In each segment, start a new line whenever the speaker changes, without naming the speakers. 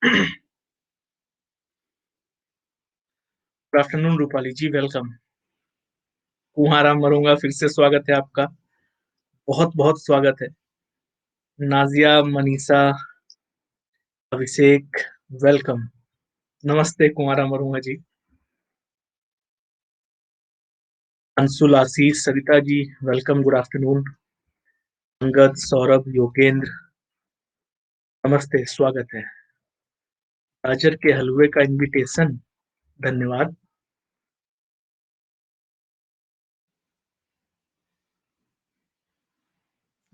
Good afternoon Rupali ji, welcome. कुहारा मरूंगा फिर से स्वागत है आपका। बहुत बहुत स्वागत है। नाजिया, मनीषा, अभिषेक, वेलकम। नमस्ते कुहारा मरूंगा जी। Anshul, Ashish, Sarita ji, welcome, good afternoon. Angad, Saurabh, Yogendra, नमस्ते, स्वागत है। गाजर के हलवे का इनविटेशन, धन्यवाद।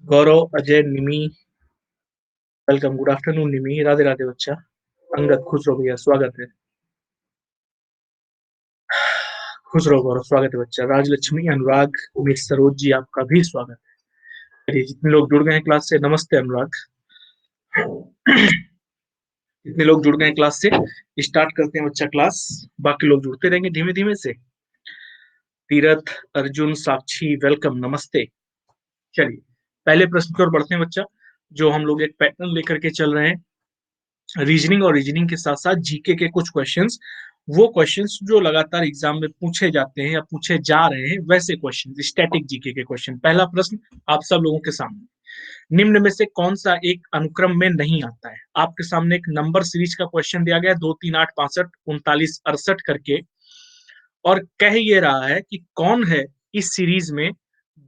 Gaurav, Ajay, Nimi, welcome, good afternoon Nimi, Radhe Radhe बच्चा। अंगद, खुश रहो भैया, स्वागत है। खुश रहो गौरव, स्वागत है बच्चा। राजलक्ष्मी, अनुराग, मिस सरोज जी, आपका भी स्वागत है। चलिए, जितने लोग जुड़ गए हैं क्लास से, नमस्ते अनुराग। जितने लोग जुड़ गए हैं क्लास से, स्टार्ट करते हैं बच्चा क्लास। बाकी लोग जुड़ते रहेंगे धीमे धीमे से। तीरथ, अर्जुन, साक्षी, वेलकम, नमस्ते। चलिए, पहले प्रश्न की ओर बढ़ते हैं बच्चा। जो हम लोग एक पैटर्न लेकर के चल रहे हैं, रीजनिंग और रीजनिंग के साथ साथ जीके के कुछ क्वेश्चंस। वो क्वेश्चंस जो लगातार एग्जाम में पूछे जाते हैं या पूछे जा रहे हैं, वैसे क्वेश्चन, स्टैटिक जीके के क्वेश्चन। पहला प्रश्न आप सब लोगों के सामने, निम्न में से कौन सा एक अनुक्रम में नहीं आता है? आपके सामने एक नंबर सीरीज का क्वेश्चन दिया गया है, 2 3 8 65 39 68 करके, और कह ये रहा है कि कौन है इस सीरीज में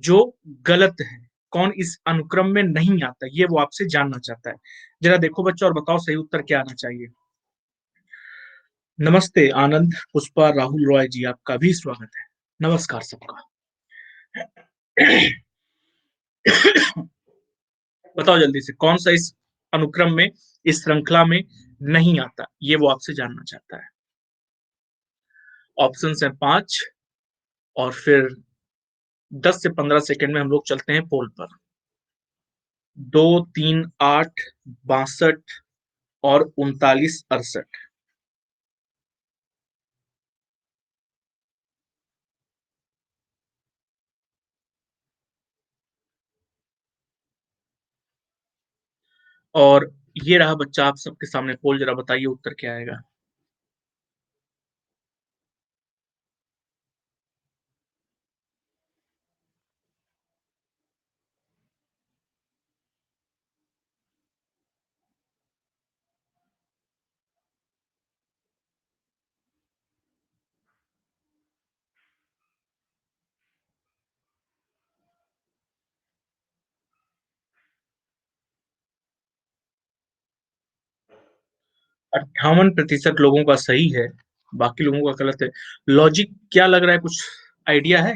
जो गलत है, कौन इस अनुक्रम में नहीं आता, ये वो आपसे जानना चाहता है। जरा देखो बच्चों और बताओ सही उत्तर क्या आना चाहिए। नमस्ते आनंद, पुष्पा, राहुल रॉय जी, आपका भी स्वागत है। नमस्कार सबका। बताओ जल्दी से, कौन सा इस अनुक्रम में, इस श्रृंखला में नहीं आता, ये वो आपसे जानना चाहता है। ऑप्शन है 5, और फिर 10 से 15 सेकंड में हम लोग चलते हैं पोल पर। 2 3 8 62 और 39 68। और ये रहा बच्चा आप सबके सामने पोल, जरा बताइए उत्तर क्या आएगा। 58% लोगों का सही है, बाकी लोगों का गलत है। लॉजिक क्या लग रहा है, कुछ आइडिया है?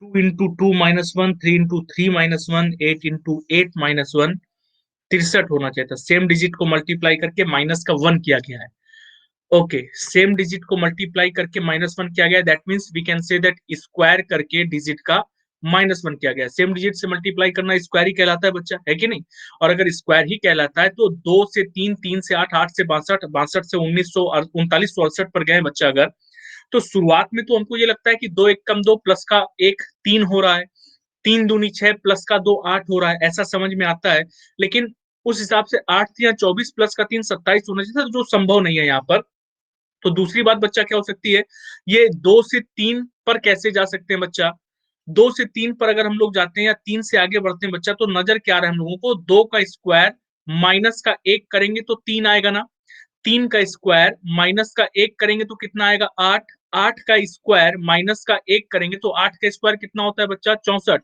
2 into 2 - 1, 3 into 3 - 1, 8 into 8 - 1, 63 होना चाहिए था। सेम डिजिट को मल्टीप्लाई करके -1 किया गया है। ओके, सेम डिजिट को मल्टीप्लाई करके -1 किया गया है, that means we can say that square करके डिजिट का -1 किया गया है। सेम डिजिट से मल्टीप्लाई करना स्क्वायर ही कहलाता है बच्चा, है कि नहीं? और अगर स्क्वायर ही कहलाता है तो 2 से 3, 3 से 8, 8 से 62, 62 से 1900 और 3968 पर गए बच्चा। अगर तो शुरुआत में तो हमको ये लगता है कि 2 1 कम 2 प्लस का 1 3 हो रहा है, 3 दूनी 6 प्लस का 2 8 हो रहा है, ऐसा समझ में आता है। लेकिन उस हिसाब से 8 या 24 प्लस का 3 27 होना चाहिए था, जो संभव नहीं है यहाँ पर। तो दूसरी बात बच्चा क्या हो सकती है, ये 2 से 3 पर कैसे जा सकते हैं बच्चा? 2 से 3 पर अगर हम लोग जाते हैं या 3 से आगे बढ़ते हैं बच्चा, तो नजर क्या आ रहा है हम लोगों को, 2 का स्क्वायर माइनस का 1 करेंगे तो 3 आएगा ना। 3 का स्क्वायर माइनस का 1 करेंगे तो कितना आएगा, 8। 8 का स्क्वायर माइनस का 1 करेंगे तो 8 का स्क्वायर कितना होता है बच्चा, 64।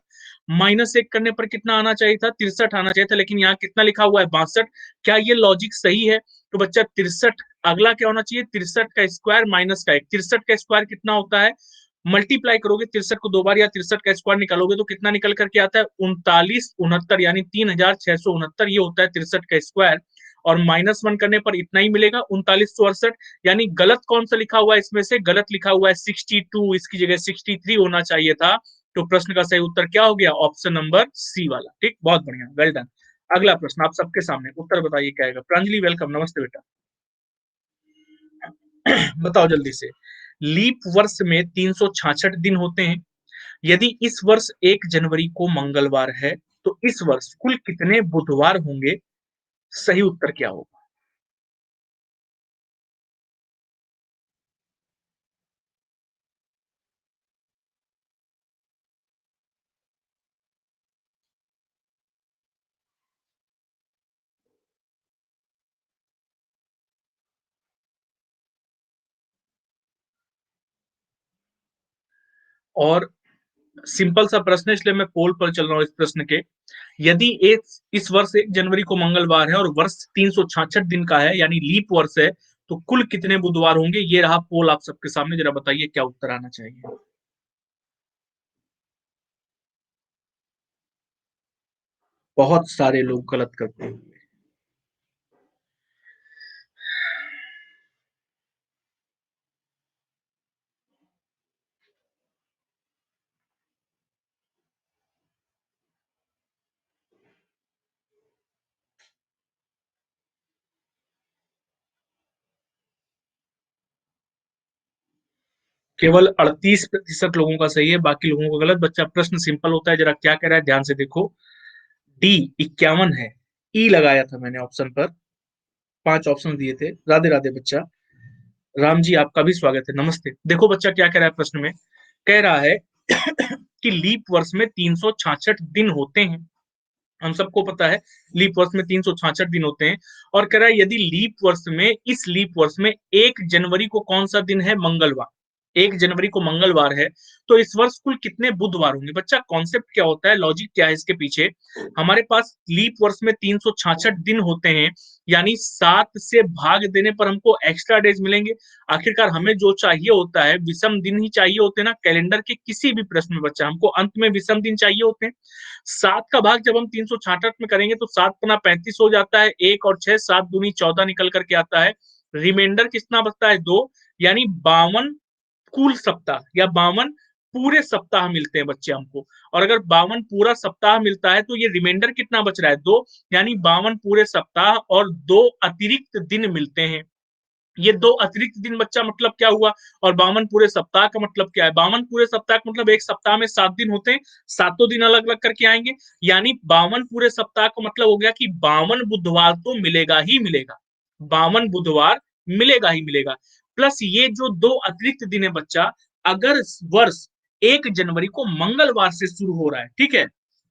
-1 करने पर कितना आना चाहिए था, 63 आना चाहिए था, लेकिन यहाँ कितना लिखा हुआ है, 62। क्या ये लॉजिक सही है? तो बच्चा 63, अगला क्या होना चाहिए, 63 का स्क्वायर माइनस का 1। 63 का स्क्वायर कितना होता है, मल्टीप्लाई करोगे 63 को 2 बार या 63 का स्क्वायर निकालोगे तो कितना निकल करके आता है, 3969, यानी 3669, ये होता है 63 का स्क्वायर। और -1 करने पर इतना ही मिलेगा, 3968। यानी गलत कौन सा लिखा हुआ है इसमें से, गलत लिखा हुआ है 62, इसकी जगह 63 होना चाहिए था। तो प्रश्न का सही उत्तर क्या हो गया, ऑप्शन नंबर सी वाला। ठीक, बहुत बढ़िया, वेल डन। अगला प्रश्न आप सबके सामने, उत्तर बताइए क्या आएगा। प्रांजलि, वेलकम, नमस्ते बेटा। बताओ जल्दी से, लीप वर्ष में 366 दिन होते हैं। यदि इस वर्ष 1 जनवरी को मंगलवार है, तो इस वर्ष कुल कितने बुधवार होंगे? सही उत्तर क्या होगा? और सिंपल सा प्रश्न है, इसलिए मैं पोल पर चल रहा हूँ इस प्रश्न के। यदि एक इस वर्ष 1 जनवरी को मंगलवार है और वर्ष 366 दिन का है, यानी लीप वर्ष है, तो कुल कितने बुधवार होंगे? ये रहा पोल आप सबके सामने, जरा बताइए क्या उत्तर आना चाहिए। बहुत सारे लोग गलत करते हैं। केवल 38% लोगों का सही है, बाकी लोगों का गलत। बच्चा प्रश्न सिंपल होता है, जरा क्या कह रहा है ध्यान से देखो। डी 51 है। ई लगाया था मैंने ऑप्शन पर, 5 ऑप्शन दिए थे। राधे राधे बच्चा। राम जी आपका भी स्वागत है, नमस्ते। देखो बच्चा क्या कह रहा है प्रश्न में, कह रहा है कि लीप वर्ष में 366 दिन होते हैं। हम सबको पता है लीप वर्ष में 366 दिन होते हैं। और कह रहा है यदि लीप वर्ष में, इस लीप वर्ष में 1 जनवरी को कौन सा दिन है? मंगलवार। 1 जनवरी को मंगलवार है, तो इस वर्ष कुल कितने बुधवार होंगे? बच्चा कॉन्सेप्ट क्या होता है, लॉजिक क्या है इसके पीछे? हमारे पास लीप वर्ष में 366 दिन होते हैं, यानी 7 से भाग देने पर हमको एक्स्ट्रा डेज मिलेंगे। आखिरकार हमें जो चाहिए होता है, विषम दिन ही चाहिए होते हैं ना, कैलेंडर के किसी भी प्रश्न में बच्चा हमको अंत में विषम दिन चाहिए होते हैं। 7 का भाग जब हम 366 में करेंगे तो 7 गुना 35 हो जाता है, 1 और 6, 7 दूनी 14 निकल करके आता है। रिमाइंडर कितना बचता है? 2, यानी 52 कुल सप्ताह या 52 पूरे सप्ताह मिलते हैं बच्चे हमको। और अगर 52 पूरा सप्ताह मिलता है तो ये रिमाइंडर कितना बच रहा है? 2, यानी 52 पूरे सप्ताह और 2 अतिरिक्त दिन मिलते हैं। ये 2 अतिरिक्त दिन बच्चा मतलब क्या हुआ? और 52 पूरे सप्ताह का मतलब क्या है? 52 पूरे सप्ताह का मतलब एक सप्ताह में 7 दिन होते हैं, सातों दिन अलग अलग करके आएंगे, यानी 52 पूरे सप्ताह का मतलब हो गया कि 52 बुधवार तो मिलेगा ही मिलेगा। 52 बुधवार मिलेगा ही मिलेगा। प्लस ये जो 2 अतिरिक्त दिन है बच्चा, अगर वर्ष 1 जनवरी को मंगलवार से शुरू हो रहा है, ठीक है,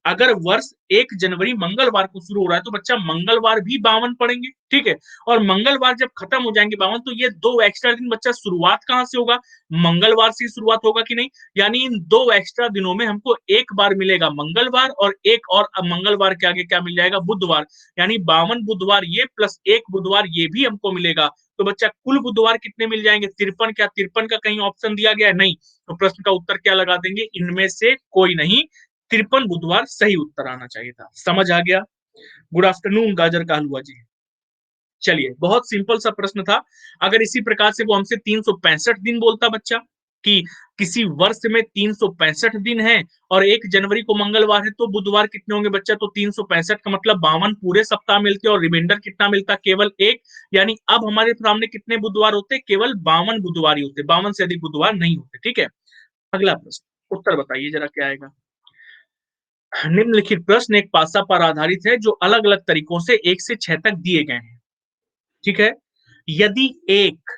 अगर वर्ष 1 जनवरी मंगलवार को शुरू हो रहा है तो बच्चा मंगलवार भी 52 पड़ेंगे, ठीक है। और मंगलवार जब खत्म हो जाएंगे 52, तो ये 2 एक्स्ट्रा दिन बच्चा शुरुआत कहां से होगा? मंगलवार से शुरुआत होगा कि नहीं? यानी इन 2 एक्स्ट्रा दिनों में हमको एक बार मिलेगा मंगलवार, और एक और मंगलवार के आगे क्या मिल जाएगा? बुधवार। यानी 52 बुधवार ये प्लस 1 बुधवार ये भी हमको मिलेगा। तो बच्चा कुल बुधवार कितने मिल जाएंगे? 53। क्या 53 का कहीं ऑप्शन दिया गया है? नहीं। तो प्रश्न का उत्तर क्या लगा देंगे? इनमें से कोई नहीं, 53 बुधवार सही उत्तर आना चाहिए था। समझ आ गया? गुड आफ्टरनून गाजर का हलवा जी। चलिए, बहुत सिंपल सा प्रश्न था। अगर इसी प्रकार से वो हमसे 365 दिन बोलता बच्चा, कि किसी वर्ष में 365 दिन है और 1 जनवरी को मंगलवार है, तो बुधवार कितने होंगे बच्चा? तो 365 का मतलब 52 पूरे सप्ताह मिलते और रिमाइंडर कितना मिलता? केवल 1। यानी अब हमारे सामने कितने बुधवार होते? केवल 52 बुधवार ही होते, 52 से अधिक बुधवार नहीं होते, ठीक है। अगला प्रश्न, उत्तर बताइए जरा क्या आएगा। निम्नलिखित प्रश्न एक पासा पर आधारित है जो अलग अलग तरीकों से 1 से 6 तक दिए गए हैं, ठीक है। यदि 1,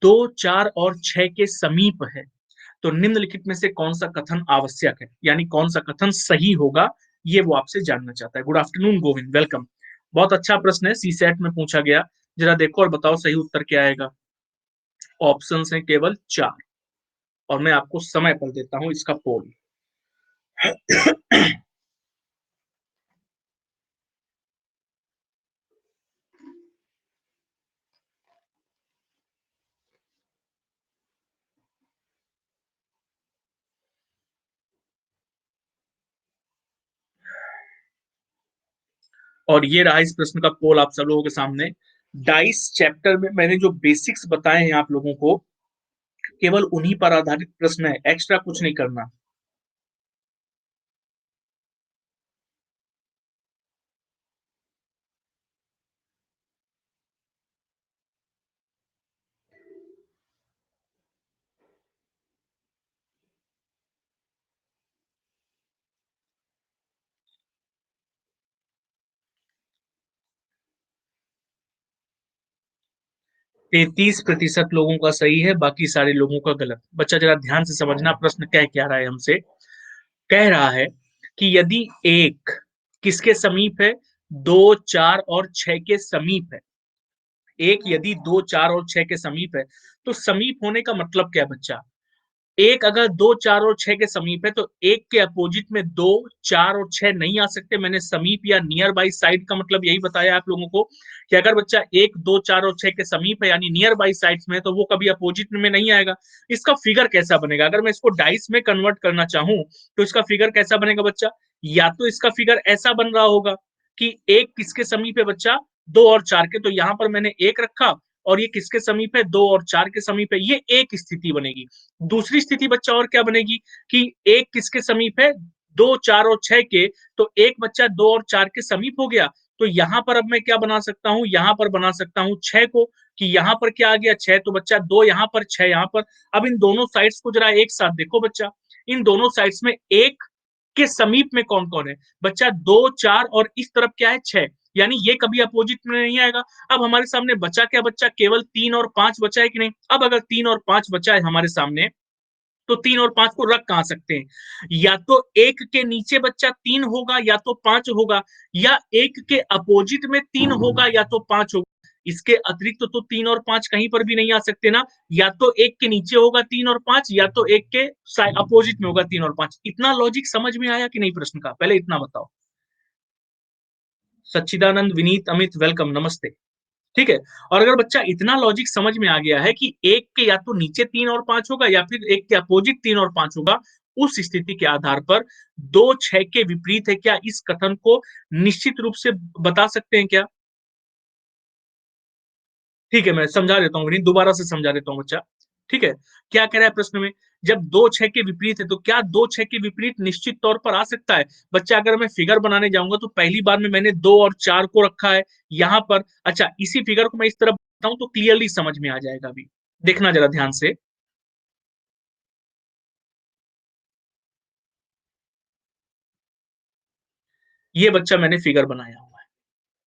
2, 4 और 6 के समीप है, तो निम्नलिखित में से कौन सा कथन आवश्यक है, यानी कौन सा कथन सही होगा, ये वो आपसे जानना चाहता है। Good afternoon Govind, welcome. बहुत अच्छा प्रश्न है, सी सेट में पूछा गया। जरा देखो और बताओ सही उत्तर क्या आएगा। ऑप्शन है केवल 4, और मैं आपको समय पर देता हूं इसका पोल। और ये रहा इस प्रश्न का पोल आप सब लोगों के सामने। डाइस चैप्टर में मैंने जो बेसिक्स बताए हैं आप लोगों को, केवल उन्हीं पर आधारित प्रश्न है, एक्स्ट्रा कुछ नहीं करना। 33% लोगों का सही है, बाकी सारे लोगों का गलत। बच्चा जरा ध्यान से समझना प्रश्न कह क्या रहा है हमसे। कह रहा है कि यदि 1 किसके समीप है? 2, 4 और 6 के समीप है। 1 यदि 2, 4 और 6 के समीप है, तो समीप होने का मतलब क्या है बच्चा? एक अगर 2, 4 और 6 के समीप है तो एक के अपोजिट में 2, 4 और 6 नहीं आ सकते। मैंने समीप या नियर बाई साइड का मतलब यही बताया आप लोगों को कि अगर बच्चा 1, 2, 4 और 6 के समीप है यानी नियर बाई साइड्स में, तो वो कभी अपोजिट में नहीं आएगा। इसका फिगर कैसा बनेगा? अगर मैं इसको डाइस में कन्वर्ट करना चाहूं तो इसका फिगर कैसा बनेगा बच्चा? या तो इसका फिगर ऐसा बन रहा होगा कि एक किसके समीप है बच्चा? 2 और 4 के, तो यहां पर मैंने एक रखा और ये किसके समीप है? 2 और 4 के समीप है। ये एक स्थिति बनेगी। दूसरी स्थिति बच्चा और क्या बनेगी कि एक किसके समीप है? 2, 4 और 6 के, तो एक बच्चा 2 और 4 के समीप हो गया। तो यहां पर अब मैं क्या बना सकता हूं? यहां पर बना सकता हूं 6 को, कि यहां पर क्या आ गया? 6, तो बच्चा 2 यहां पर, 6 यहां पर। अब इन दोनों साइड्स को जरा एक साथ देखो बच्चा, इन दोनों साइड्स में एक के समीप में कौन कौन है बच्चा? 2, 4 और इस तरफ क्या है? 6, यानी ये कभी अपोजिट में नहीं आएगा। अब हमारे सामने बचा क्या बच्चा? केवल 3 और 5 बचा है कि नहीं? अब अगर 3 और 5 बचा है हमारे सामने, तो 3 और 5 को रख कहां सकते हैं? या तो एक के नीचे बच्चा 3 होगा या तो 5 होगा, या एक के अपोजिट में 3 होगा या तो 5 होगा। इसके अतिरिक्त तो 3 और 5 कहीं पर भी नहीं आ सकते ना। या तो एक के नीचे होगा 3 और 5, या तो एक के अपोजिट में होगा 3 और 5। इतना लॉजिक समझ में आया कि नहीं प्रश्न का? पहले इतना बताओ। सच्चिदानंद, विनीत, अमित, वेलकम, नमस्ते। ठीक है। और अगर बच्चा इतना लॉजिक समझ में आ गया है कि एक के या तो नीचे 3 और 5 होगा या फिर एक के अपोजिट 3 और 5 होगा, उस स्थिति के आधार पर 2, 6 के विपरीत है क्या? इस कथन को निश्चित रूप से बता सकते हैं क्या? ठीक है, मैं समझा देता हूँ, दोबारा से समझा देता हूँ बच्चा। ठीक है। क्या कह रहा है प्रश्न में? जब 2, 6 के विपरीत है तो क्या 2, 6 के विपरीत निश्चित तौर पर आ सकता है? बच्चा अगर मैं फिगर बनाने जाऊंगा तो पहली बार में मैंने 2 और 4 को रखा है यहां पर। अच्छा, इसी फिगर को मैं इस तरफ बताऊं तो क्लियरली समझ में आ जाएगा। अभी देखना जरा ध्यान से। ये बच्चा मैंने फिगर बनाया हुआ है।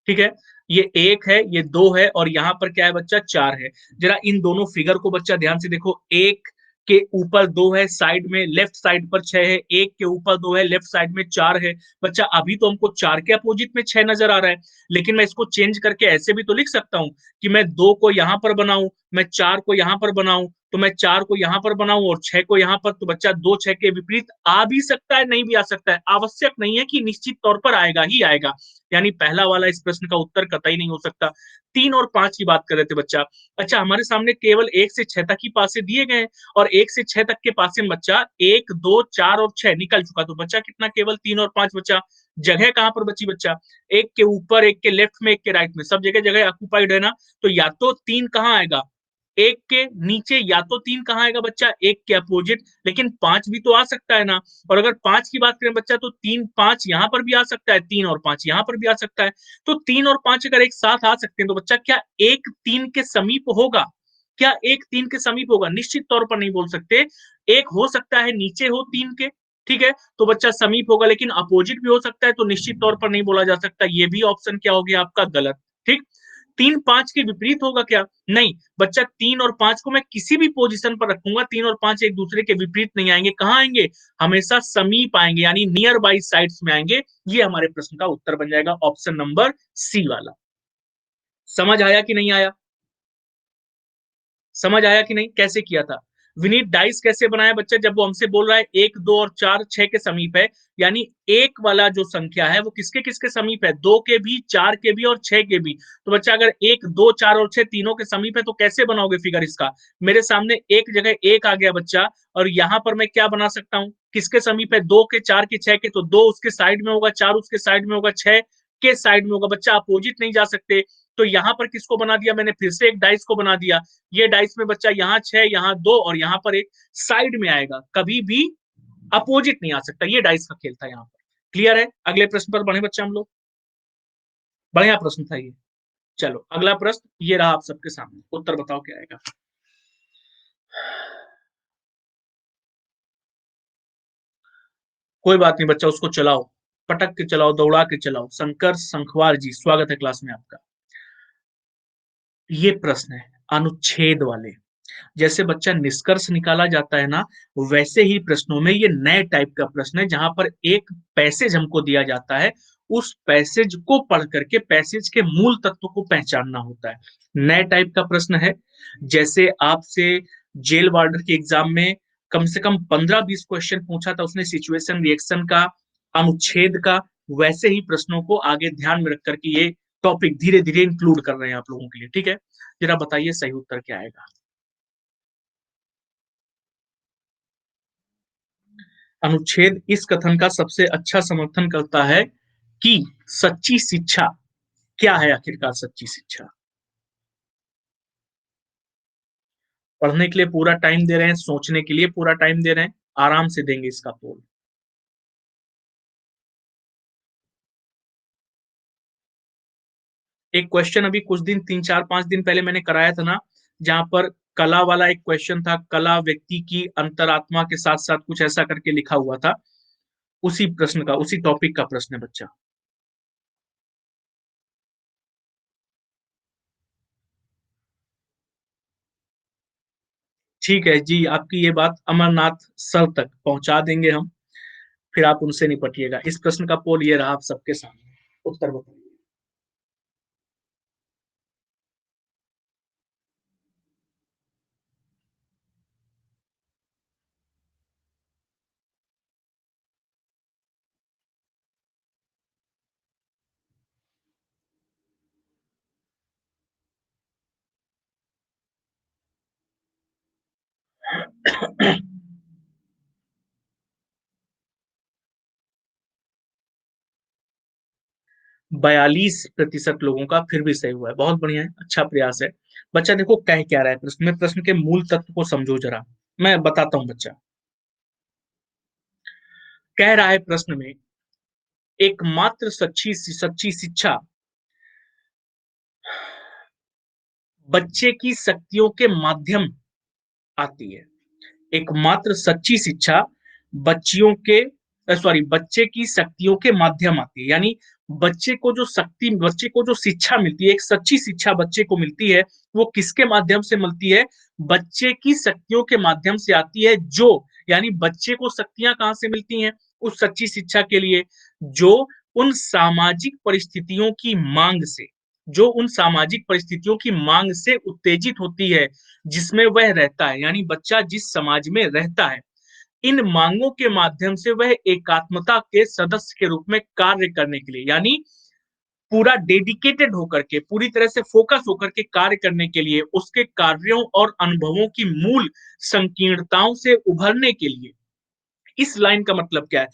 ठीक है। ये एक है, ये दो है, और यहां पर क्या है बच्चा? 4 है। जरा इन दोनों फिगर को बच्चा ध्यान से देखो। एक के ऊपर 2 है, साइड में लेफ्ट साइड पर 6 है। एक के ऊपर 2 है, लेफ्ट साइड में 4 है। बच्चा अभी तो हमको 4 के अपोजिट में 6 नजर आ रहा है, लेकिन मैं इसको चेंज करके ऐसे भी तो लिख सकता हूं कि मैं 2 को यहां पर बनाऊं, मैं 4 को यहां पर बनाऊं, तो मैं 4 को यहां पर बनाऊं और 6 को यहां पर। तो बच्चा 2, 6 के विपरीत आ भी सकता है, नहीं भी आ सकता है। आवश्यक नहीं है कि निश्चित तौर पर आएगा ही आएगा। यानी पहला वाला इस प्रश्न का उत्तर कतई नहीं हो सकता। 3 और 5 की बात कर रहे थे बच्चा। अच्छा, हमारे सामने केवल 1 से 6 तक ही पासे दिए गए हैं, और 1 से 6 तक के पासे में बच्चा 1, 2, 4 और 6 निकल चुका। तो बच्चा कितना? केवल 3 और 5 बच्चा। जगह कहां पर बची बच्चा? एक के ऊपर, एक के लेफ्ट में, एक के राइट में, सब जगह जगह ऑक्यूपाइड है ना। तो या तो 3 कहां आएगा? एक के नीचे, या तो 3 कहां आएगा बच्चा? एक के अपोजिट। लेकिन 5 भी तो आ सकता है ना। और अगर 5 की बात करें बच्चा तो 3, 5 यहां पर भी आ सकता है, 3 और 5 यहां पर भी आ सकता है। तो 3 और 5 अगर एक साथ आ सकते हैं तो बच्चा क्या एक 3 के समीप होगा? क्या एक 3 के समीप होगा? निश्चित तौर पर नहीं बोल सकते। एक हो सकता है नीचे हो 3 के, ठीक है, तो बच्चा समीप होगा, लेकिन अपोजिट भी हो सकता है, तो निश्चित तौर पर नहीं बोला जा सकता। ये भी ऑप्शन क्या हो गया आपका? गलत। ठीक। 3, 5 के विपरीत होगा क्या? नहीं बच्चा, 3 और 5 को मैं किसी भी पोजीशन पर रखूंगा, 3 और 5 एक दूसरे के विपरीत नहीं आएंगे। कहां आएंगे? हमेशा समीप आएंगे, यानी नियर बाई साइड्स में आएंगे। ये हमारे प्रश्न का उत्तर बन जाएगा, ऑप्शन नंबर सी वाला। समझ आया कि नहीं आया? समझ आया कि नहीं? कैसे किया था? विनीत, डाइस कैसे बनाया बच्चा? जब वो हमसे बोल रहा है 1, 2 और 4 6 के समीप है, यानी एक वाला जो संख्या है वो किसके किसके समीप है? 2 के भी, 4 के भी और 6 के भी। तो बच्चा अगर 1, 2, 4 और 6 तीनों के समीप है तो कैसे बनाओगे फिगर इसका? मेरे सामने एक जगह 1 आ गया बच्चा, और यहां पर मैं क्या बना सकता हूं? किसके समीप है? 2 के, 4 के, 6 के, तो 2 उसके साइड में होगा, 4 उसके साइड में होगा, 6 के साइड में होगा। बच्चा अपोजिट नहीं जा सकते। तो यहां पर किसको बना दिया मैंने? फिर से एक डाइस को बना दिया। ये डाइस में बच्चा यहाँ 6, यहाँ 2 और यहाँ पर एक साइड में आएगा, कभी भी अपोजिट नहीं आ सकता। ये डाइस का खेल था यहाँ पर। क्लियर है? अगले प्रश्न पर बढ़े बच्चा हम लोग। बढ़िया प्रश्न था ये। चलो अगला प्रश्न ये रहा आप सबके सामने, उत्तर बताओ क्या आएगा। कोई बात नहीं बच्चा, उसको चलाओ, पटक के चलाओ, दौड़ा के चलाओ। शंकर संखवार जी, स्वागत है क्लास में आपका। ये प्रश्न है अनुच्छेद वाले। जैसे बच्चा निष्कर्ष निकाला जाता है ना, वैसे ही प्रश्नों में ये नए टाइप का प्रश्न है, जहां पर एक पैसेज हमको दिया जाता है, उस पैसेज को पढ़ करके पैसेज के मूल तत्व को पहचानना होता है। नए टाइप का प्रश्न है। जैसे आपसे जेल वार्डर के एग्जाम में कम से कम 15-20 क्वेश्चन पूछा था उसने सिचुएशन रिएक्शन का, अनुच्छेद का। वैसे ही प्रश्नों को आगे ध्यान में रख करके ये टॉपिक धीरे धीरे इंक्लूड कर रहे हैं आप लोगों के लिए। ठीक है, जरा बताइए सही उत्तर क्या आएगा। अनुच्छेद इस कथन का सबसे अच्छा समर्थन करता है कि सच्ची शिक्षा क्या है। आखिरकार सच्ची शिक्षा पढ़ने के लिए पूरा टाइम दे रहे हैं, सोचने के लिए पूरा टाइम दे रहे हैं, आराम से देंगे इसका पोल। एक क्वेश्चन अभी कुछ दिन 3-4-5 दिन पहले मैंने कराया था ना, जहां पर कला वाला एक क्वेश्चन था, कला व्यक्ति की अंतरात्मा के साथ साथ कुछ ऐसा करके लिखा हुआ था। उसी प्रश्न का, उसी टॉपिक का प्रश्न है बच्चा। ठीक है जी, आपकी ये बात अमरनाथ सर तक पहुंचा देंगे हम, फिर आप उनसे निपटिएगा। इस प्रश्न का पोल ये रहा आप सबके सामने, उत्तर बताइए। बयालीस प्रतिशत लोगों का फिर भी सही हुआ है, बहुत बढ़िया है, अच्छा प्रयास है। बच्चा देखो कह क्या रहा है प्रश्न में, प्रश्न के मूल तत्व को समझो जरा। मैं बताता हूं बच्चा। कह रहा है प्रश्न में, एकमात्र सच्ची सच्ची शिक्षा बच्चे की शक्तियों के माध्यम आती है। एकमात्र सच्ची शिक्षा बच्चियों के सॉरी बच्चे की शक्तियों के माध्यम आती है। यानी बच्चे को जो शक्ति, बच्चे को जो शिक्षा मिलती है, एक सच्ची शिक्षा बच्चे को मिलती है, वो किसके माध्यम से मिलती है? बच्चे की शक्तियों के माध्यम से आती है। जो यानी बच्चे को शक्तियां कहां से मिलती हैं उस सच्ची शिक्षा के लिए? जो उन सामाजिक परिस्थितियों की मांग से, जो उन सामाजिक परिस्थितियों की मांग से उत्तेजित होती है जिसमें वह रहता है। यानी बच्चा जिस समाज में रहता है, इन मांगों के माध्यम से वह एकात्मता के सदस्य के रूप में कार्य करने के लिए, यानी पूरा डेडिकेटेड होकर के, पूरी तरह से फोकस होकर के कार्य करने के लिए, उसके कार्यों और अनुभवों की मूल संकीर्णताओं से उभरने के लिए। इस लाइन का मतलब क्या है?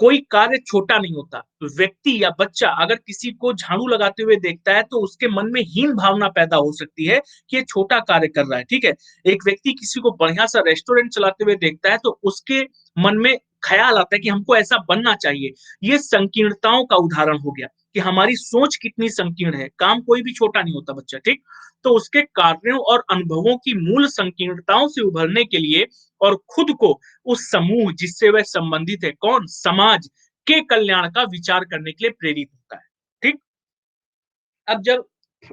कोई कार्य छोटा नहीं होता। व्यक्ति या बच्चा अगर किसी को झाड़ू लगाते हुए देखता है तो उसके मन में हीन भावना पैदा हो सकती है कि ये छोटा कार्य कर रहा है। ठीक है, एक व्यक्ति किसी को बढ़िया सा रेस्टोरेंट चलाते हुए देखता है तो उसके मन में ख्याल आता है कि हमको ऐसा बनना चाहिए। ये संकीर्णताओं का उदाहरण हो गया कि हमारी सोच कितनी संकीर्ण है। काम कोई भी छोटा नहीं होता बच्चा, ठीक। तो उसके कार्यों और अनुभवों की मूल संकीर्णताओं से उभरने के लिए और खुद को उस समूह जिससे वह संबंधित है, कौन, समाज के कल्याण का विचार करने के लिए प्रेरित होता है। ठीक। अब जब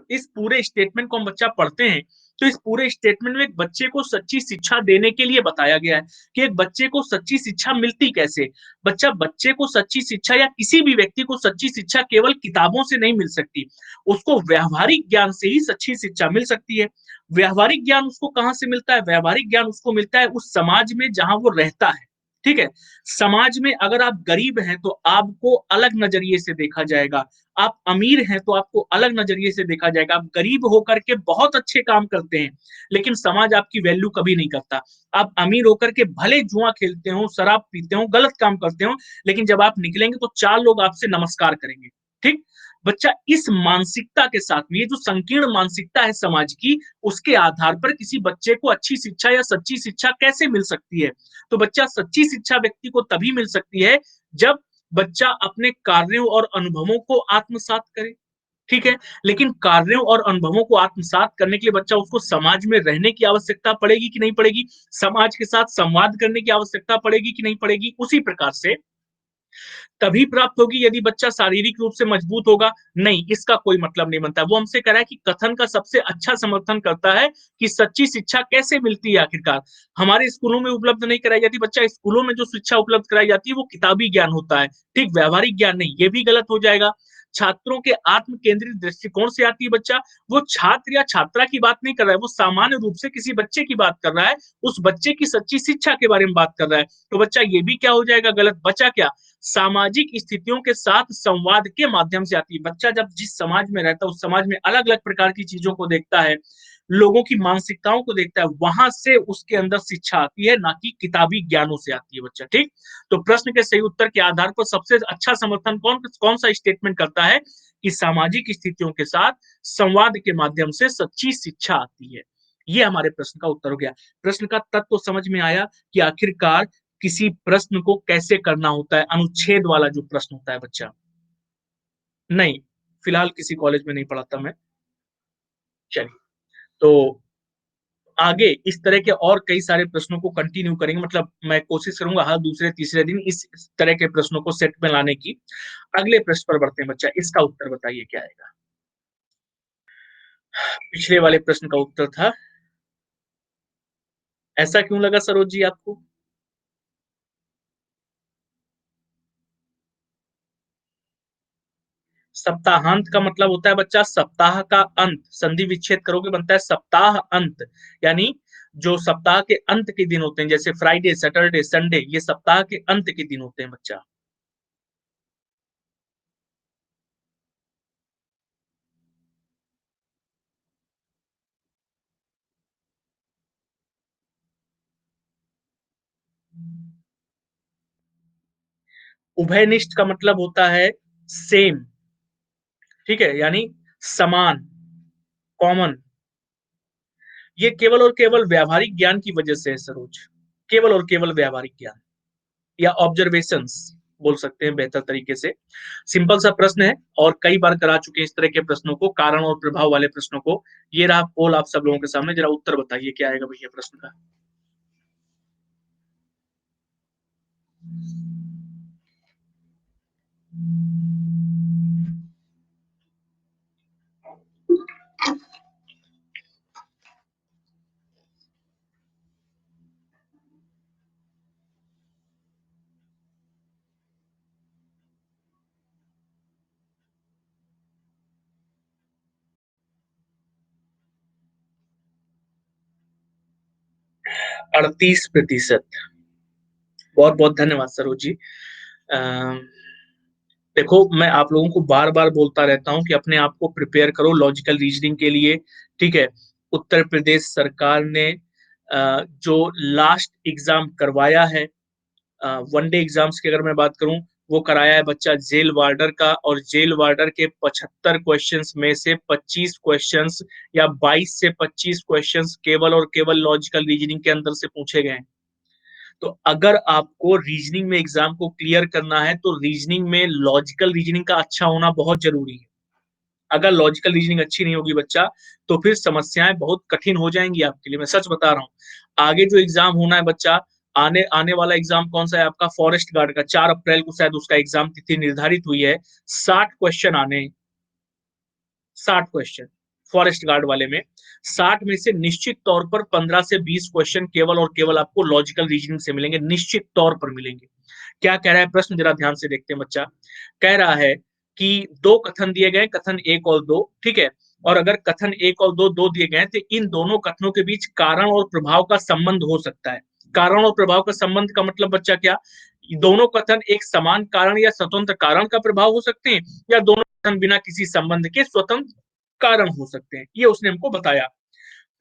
इस पूरे स्टेटमेंट को हम बच्चा पढ़ते हैं तो इस पूरे स्टेटमेंट में एक बच्चे को सच्ची शिक्षा देने के लिए बताया गया है कि एक बच्चे को सच्ची शिक्षा मिलती कैसे। बच्चा, बच्चे को सच्ची शिक्षा या किसी भी व्यक्ति को सच्ची शिक्षा केवल किताबों से नहीं मिल सकती, उसको व्यावहारिक ज्ञान से ही सच्ची शिक्षा मिल सकती है। व्यावहारिक ज्ञान उसको कहाँ से मिलता है? व्यावहारिक ज्ञान उसको मिलता है उस समाज में जहां वो रहता है। ठीक है, समाज में अगर आप गरीब हैं तो आपको अलग नजरिए से देखा जाएगा, आप अमीर हैं तो आपको अलग नजरिए से देखा जाएगा। आप गरीब होकर के बहुत अच्छे काम करते हैं लेकिन समाज आपकी वैल्यू कभी नहीं करता। आप अमीर होकर के भले जुआ खेलते हो, शराब पीते हो, गलत काम करते हो, लेकिन जब आप निकलेंगे तो 4 लोग आपसे नमस्कार करेंगे। ठीक। बच्चा इस मानसिकता के साथ में, ये जो संकीर्ण मानसिकता है समाज की, उसके आधार पर किसी बच्चे को अच्छी शिक्षा या सच्ची शिक्षा कैसे मिल सकती है? तो बच्चा, सच्ची शिक्षा व्यक्ति को तभी मिल सकती है जब बच्चा अपने कार्यों और अनुभवों को आत्मसात करे। ठीक है, लेकिन कार्यों और अनुभवों को आत्मसात करने के लिए बच्चा, उसको समाज में रहने की आवश्यकता पड़ेगी कि नहीं पड़ेगी? समाज के साथ संवाद करने की आवश्यकता पड़ेगी कि नहीं पड़ेगी? उसी प्रकार से तभी प्राप्त होगी यदि बच्चा शारीरिक रूप से मजबूत होगा, नहीं, इसका कोई मतलब नहीं बनता। वो हमसे कह रहा है कि कथन का सबसे अच्छा समर्थन करता है कि सच्ची शिक्षा कैसे मिलती है आखिरकार। हमारे स्कूलों में उपलब्ध नहीं कराई जाती। बच्चा, स्कूलों में जो शिक्षा उपलब्ध कराई जाती है वो किताबी ज्ञान होता है, ठीक, व्यावहारिक ज्ञान नहीं। ये भी गलत हो जाएगा। छात्रों के आत्म केंद्रित दृष्टिकोण से आती है बच्चा। वो छात्र या छात्रा की बात नहीं कर रहा है, वो सामान्य रूप से किसी बच्चे की बात कर रहा है, उस बच्चे की सच्ची शिक्षा के बारे में बात कर रहा है। तो बच्चा ये भी क्या हो जाएगा गलत, बचा क्या, सामाजिक स्थितियों के साथ संवाद के माध्यम से आती है। बच्चा जब जिस समाज में रहता है उस समाज में अलग अलग प्रकार की चीजों को देखता है, लोगों की मानसिकताओं को देखता है, वहां से उसके अंदर शिक्षा आती है, ना कि किताबी ज्ञानों से आती है बच्चा। ठीक, तो प्रश्न के सही उत्तर के आधार पर सबसे अच्छा समर्थन कौन कौन सा स्टेटमेंट करता है कि सामाजिक स्थितियों के साथ संवाद के माध्यम से सच्ची शिक्षा आती है। ये हमारे प्रश्न का उत्तर हो गया। प्रश्न का तत्व तो समझ में आया कि आखिरकार किसी प्रश्न को कैसे करना होता है, अनुच्छेद वाला जो प्रश्न होता है बच्चा। नहीं, फिलहाल किसी कॉलेज में नहीं पढ़ा था मैं। चलिए, तो आगे इस तरह के और कई सारे प्रश्नों को कंटिन्यू करेंगे, मतलब मैं कोशिश करूंगा हर दूसरे तीसरे दिन इस तरह के प्रश्नों को सेट में लाने की। अगले प्रश्न पर बढ़ते हैं बच्चा, इसका उत्तर बताइए क्या आएगा। पिछले वाले प्रश्न का उत्तर था, ऐसा क्यों लगा सरोज जी आपको। सप्ताहांत का मतलब होता है बच्चा सप्ताह का अंत, संधि विच्छेद करोगे बनता है सप्ताह अंत, यानी जो सप्ताह के अंत के दिन होते हैं, जैसे फ्राइडे, सैटरडे, संडे, ये सप्ताह के अंत के दिन होते हैं बच्चा। उभयनिष्ठ का मतलब होता है सेम, ठीक है, यानी समान, कॉमन। ये केवल और केवल व्यावहारिक ज्ञान की वजह से है सरोज, केवल और केवल व्यावहारिक ज्ञान या ऑब्जर्वेशंस बोल सकते हैं बेहतर तरीके से। सिंपल सा प्रश्न है और कई बार करा चुके हैं इस तरह के प्रश्नों को, कारण और प्रभाव वाले प्रश्नों को। ये रहा पोल आप सब लोगों के सामने, जरा उत्तर बताइए क्या आएगा भैया प्रश्न का। 38%। बहुत बहुत धन्यवाद सरोज जी। देखो मैं आप लोगों को बार बार बोलता रहता हूं कि अपने आप को प्रिपेयर करो लॉजिकल रीजनिंग के लिए, ठीक है। उत्तर प्रदेश सरकार ने जो लास्ट एग्जाम करवाया है, वनडे एग्जाम्स की अगर मैं बात करूं, वो कराया है बच्चा जेल वार्डर का, और जेल वार्डर के 75 क्वेश्चंस में से 25 क्वेश्चंस या 22 से 25 क्वेश्चंस केवल और केवल लॉजिकल रीजनिंग के अंदर से पूछे गए हैं। तो अगर आपको रीजनिंग में एग्जाम को क्लियर करना है तो रीजनिंग में लॉजिकल रीजनिंग का अच्छा होना बहुत जरूरी है। अगर लॉजिकल रीजनिंग अच्छी नहीं होगी बच्चा, तो फिर समस्याएं बहुत कठिन हो जाएंगी आपके लिए, मैं सच बता रहा हूँ। आगे जो एग्जाम होना है बच्चा, आने आने वाला एग्जाम कौन सा है आपका, फॉरेस्ट गार्ड का, 4 अप्रैल को शायद उसका एग्जाम तिथि निर्धारित हुई है। 60 क्वेश्चन आने, 60 क्वेश्चन फॉरेस्ट गार्ड वाले में, 60 में से निश्चित तौर पर 15 से 20 क्वेश्चन केवल और केवल आपको लॉजिकल रीजनिंग से मिलेंगे, निश्चित तौर पर मिलेंगे। क्या कह रहा है प्रश्न, जरा ध्यान से देखते हैं बच्चा। कह रहा है कि दो कथन दिए गए, कथन एक और दो, ठीक है। और अगर कथन एक और दो दिए गए तो इन दोनों कथनों के बीच कारण और प्रभाव का संबंध हो सकता है। कारण और प्रभाव का संबंध का मतलब बच्चा क्या, दोनों कथन एक समान कारण या स्वतंत्र कारण का प्रभाव हो सकते हैं, या दोनों कथन बिना किसी संबंध के स्वतंत्र कारण हो सकते हैं, ये उसने हमको बताया।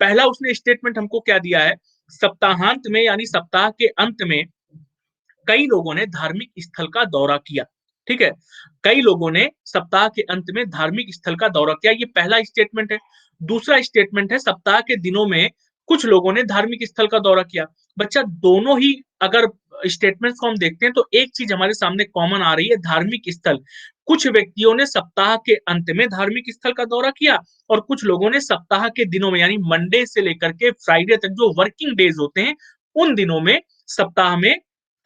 पहला उसने स्टेटमेंट हमको क्या दिया है, सप्ताहांत में यानी सप्ताह के अंत में कई लोगों ने धार्मिक स्थल का दौरा किया, ठीक है। कई लोगों ने सप्ताह के अंत में धार्मिक स्थल का दौरा किया, ये पहला स्टेटमेंट है। दूसरा स्टेटमेंट है सप्ताह के दिनों में कुछ लोगों ने धार्मिक स्थल का दौरा किया। बच्चा दोनों ही अगर स्टेटमेंट्स को हम देखते हैं तो एक चीज हमारे सामने कॉमन आ रही है, धार्मिक स्थल। कुछ व्यक्तियों ने सप्ताह के अंत में धार्मिक स्थल का दौरा किया, और कुछ लोगों ने सप्ताह के दिनों में यानी मंडे से लेकर के फ्राइडे तक जो वर्किंग डेज होते हैं उन दिनों में, सप्ताह में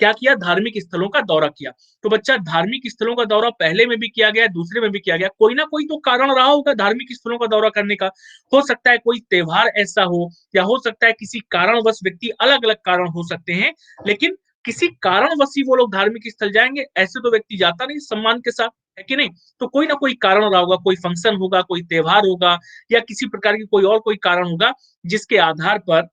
क्या किया, धार्मिक स्थलों का दौरा किया। तो बच्चा धार्मिक स्थलों का दौरा पहले में भी किया गया, दूसरे में भी किया गया, कोई ना कोई तो कारण रहा होगा धार्मिक स्थलों का दौरा करने का। हो सकता है कोई त्योहार ऐसा हो, या हो सकता है किसी कारणवश व्यक्ति, अलग अलग कारण हो सकते हैं, लेकिन किसी कारणवश ही वो लोग धार्मिक स्थल जाएंगे, ऐसे तो व्यक्ति जाता नहीं सम्मान के साथ। है कि नहीं? तो कोई ना कोई कारण रहा होगा, कोई फंक्शन होगा, कोई त्योहार होगा या किसी प्रकार की कोई और कोई कारण होगा जिसके आधार पर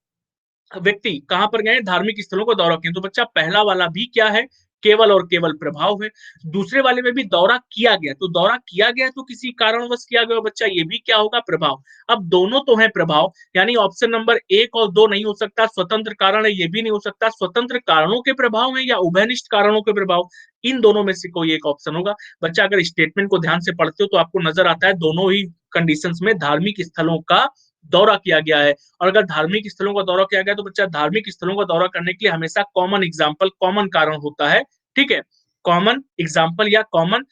व्यक्ति कहाँ पर गए? धार्मिक स्थलों का दौरा किए। तो बच्चा पहला वाला भी क्या है? केवल और केवल प्रभाव है। दूसरे वाले में भी दौरा किया गया, तो दौरा किया गया तो किसी कारणवश किया गया बच्चा, ये भी क्या होगा? प्रभाव। अब दोनों तो है प्रभाव, यानी ऑप्शन नंबर 1 और 2 नहीं हो सकता, स्वतंत्र कारण है ये भी नहीं हो सकता। स्वतंत्र कारणों के प्रभाव है या उभयनिष्ठ कारणों के प्रभाव, इन दोनों में से कोई एक ऑप्शन होगा। बच्चा अगर स्टेटमेंट को ध्यान से पढ़ते हो तो आपको नजर आता है दोनों ही कंडीशंस में धार्मिक स्थलों का दौरा किया गया है। और अगर धार्मिक स्थलों का दौरा किया गया तो बच्चा धार्मिक स्थलों का दौरा करने के लिए हमेशा कॉमन एग्जाम्पल, कॉमन कारण होता है, ठीक है? कॉमन एग्जाम्पल या कॉमन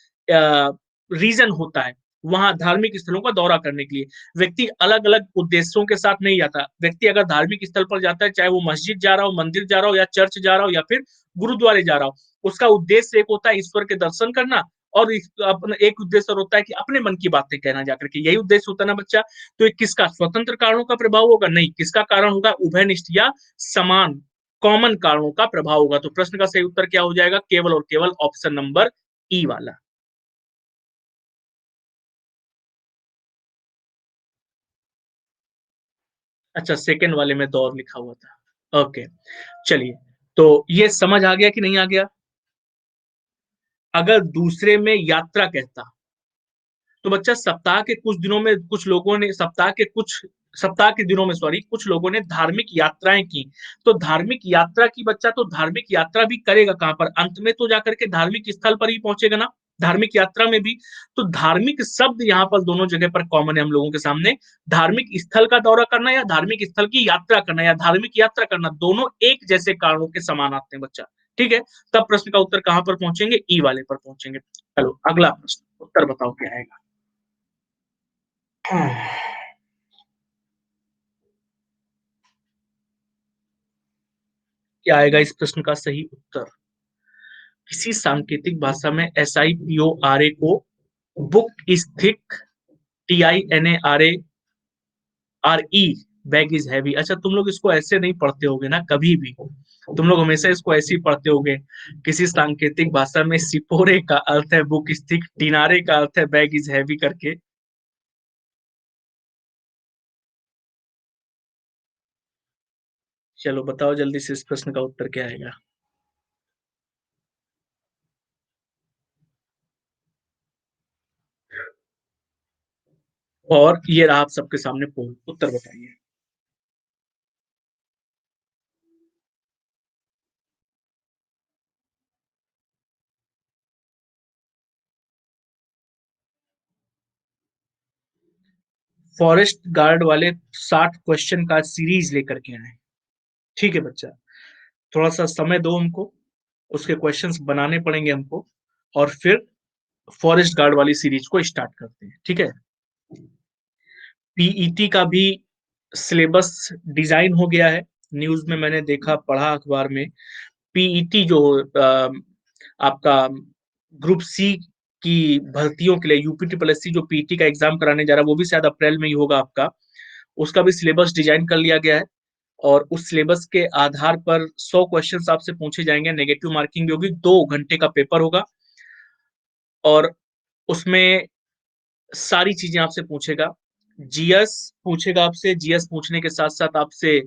रीजन होता है वहां धार्मिक स्थलों का दौरा करने के लिए। व्यक्ति अलग अलग उद्देश्यों के साथ नहीं जाता। व्यक्ति अगर धार्मिक स्थल पर जाता है, चाहे वो मस्जिद जा रहा हो, मंदिर जा रहा हो या चर्च जा रहा हो या फिर गुरुद्वारे जा रहा हो, उसका उद्देश्य एक होता है ईश्वर के दर्शन करना और अपना एक उद्देश्य और होता है कि अपने मन की बातें कहना जाकर के, यही उद्देश्य होता है ना बच्चा। तो ये किसका स्वतंत्र कारणों का प्रभाव होगा? नहीं, किसका कारण होगा? उभयनिष्ठ या समान कॉमन कारणों का प्रभाव होगा। तो प्रश्न का सही उत्तर क्या हो जाएगा? केवल और केवल ऑप्शन नंबर ई वाला। अच्छा, सेकंड वाले में दौर लिखा हुआ था। ओके, चलिए, तो ये समझ आ गया कि नहीं आ गया? अगर दूसरे में यात्रा कहता तो बच्चा सप्ताह के कुछ दिनों में कुछ लोगों ने सप्ताह के दिनों में सॉरी कुछ लोगों ने धार्मिक यात्राएं की। तो धार्मिक यात्रा की बच्चा, तो धार्मिक यात्रा भी करेगा कहां पर? अंत में तो जाकर के धार्मिक स्थल पर ही पहुंचेगा ना, धार्मिक यात्रा में भी। तो धार्मिक शब्द यहाँ पर दोनों जगह पर कॉमन है हम लोगों के सामने। धार्मिक स्थल का दौरा करना या धार्मिक स्थल की यात्रा करना या धार्मिक यात्रा करना, दोनों एक जैसे कारणों के समान आते हैं बच्चा, ठीक है? तब प्रश्न का उत्तर कहां पर पहुंचेंगे? ई वाले पर पहुंचेंगे। चलो अगला प्रश्न, उत्तर बताओ क्या आएगा। क्या आएगा इस प्रश्न का सही उत्तर? किसी सांकेतिक भाषा में SIPORA को बुक स्थिक TINARARE बैग इज हैवी। अच्छा, तुम लोग इसको ऐसे नहीं पढ़ते होगे ना कभी भी, तुम लोग हमेशा इसको ऐसे ही पढ़ते होगे। किसी सांकेतिक भाषा में सिपोरे का अर्थ है बुक स्थिक, टिनारे का अर्थ है बैग इज हैवी करके। चलो बताओ जल्दी से इस प्रश्न का उत्तर क्या आएगा। और ये रहा आप सबके सामने पोल, उत्तर बताइए। फॉरेस्ट गार्ड वाले 60 क्वेश्चन का सीरीज लेकर के आए, ठीक है बच्चा? थोड़ा सा समय दो हमको, उसके क्वेश्चंस बनाने पड़ेंगे हमको, और फिर फॉरेस्ट गार्ड वाली सीरीज को स्टार्ट करते हैं, ठीक है? पीईटी का भी सिलेबस डिजाइन हो गया है, न्यूज में मैंने देखा, पढ़ा अखबार में। पीईटी जो आपका ग्रुप सी की भर्तियों के लिए यूपी जो पीईटी का एग्जाम कराने जा रहा है वो भी शायद अप्रैल में ही होगा आपका, उसका भी सिलेबस डिजाइन कर लिया गया है। और उस सिलेबस के आधार पर 100 क्वेश्चंस आपसे पूछे जाएंगे, नेगेटिव मार्किंग भी होगी, 2 घंटे का पेपर होगा। और उसमें सारी चीजें आपसे पूछेगा। जीएस पूछेगा आपसे, जीएस पूछने के साथ साथ आपसे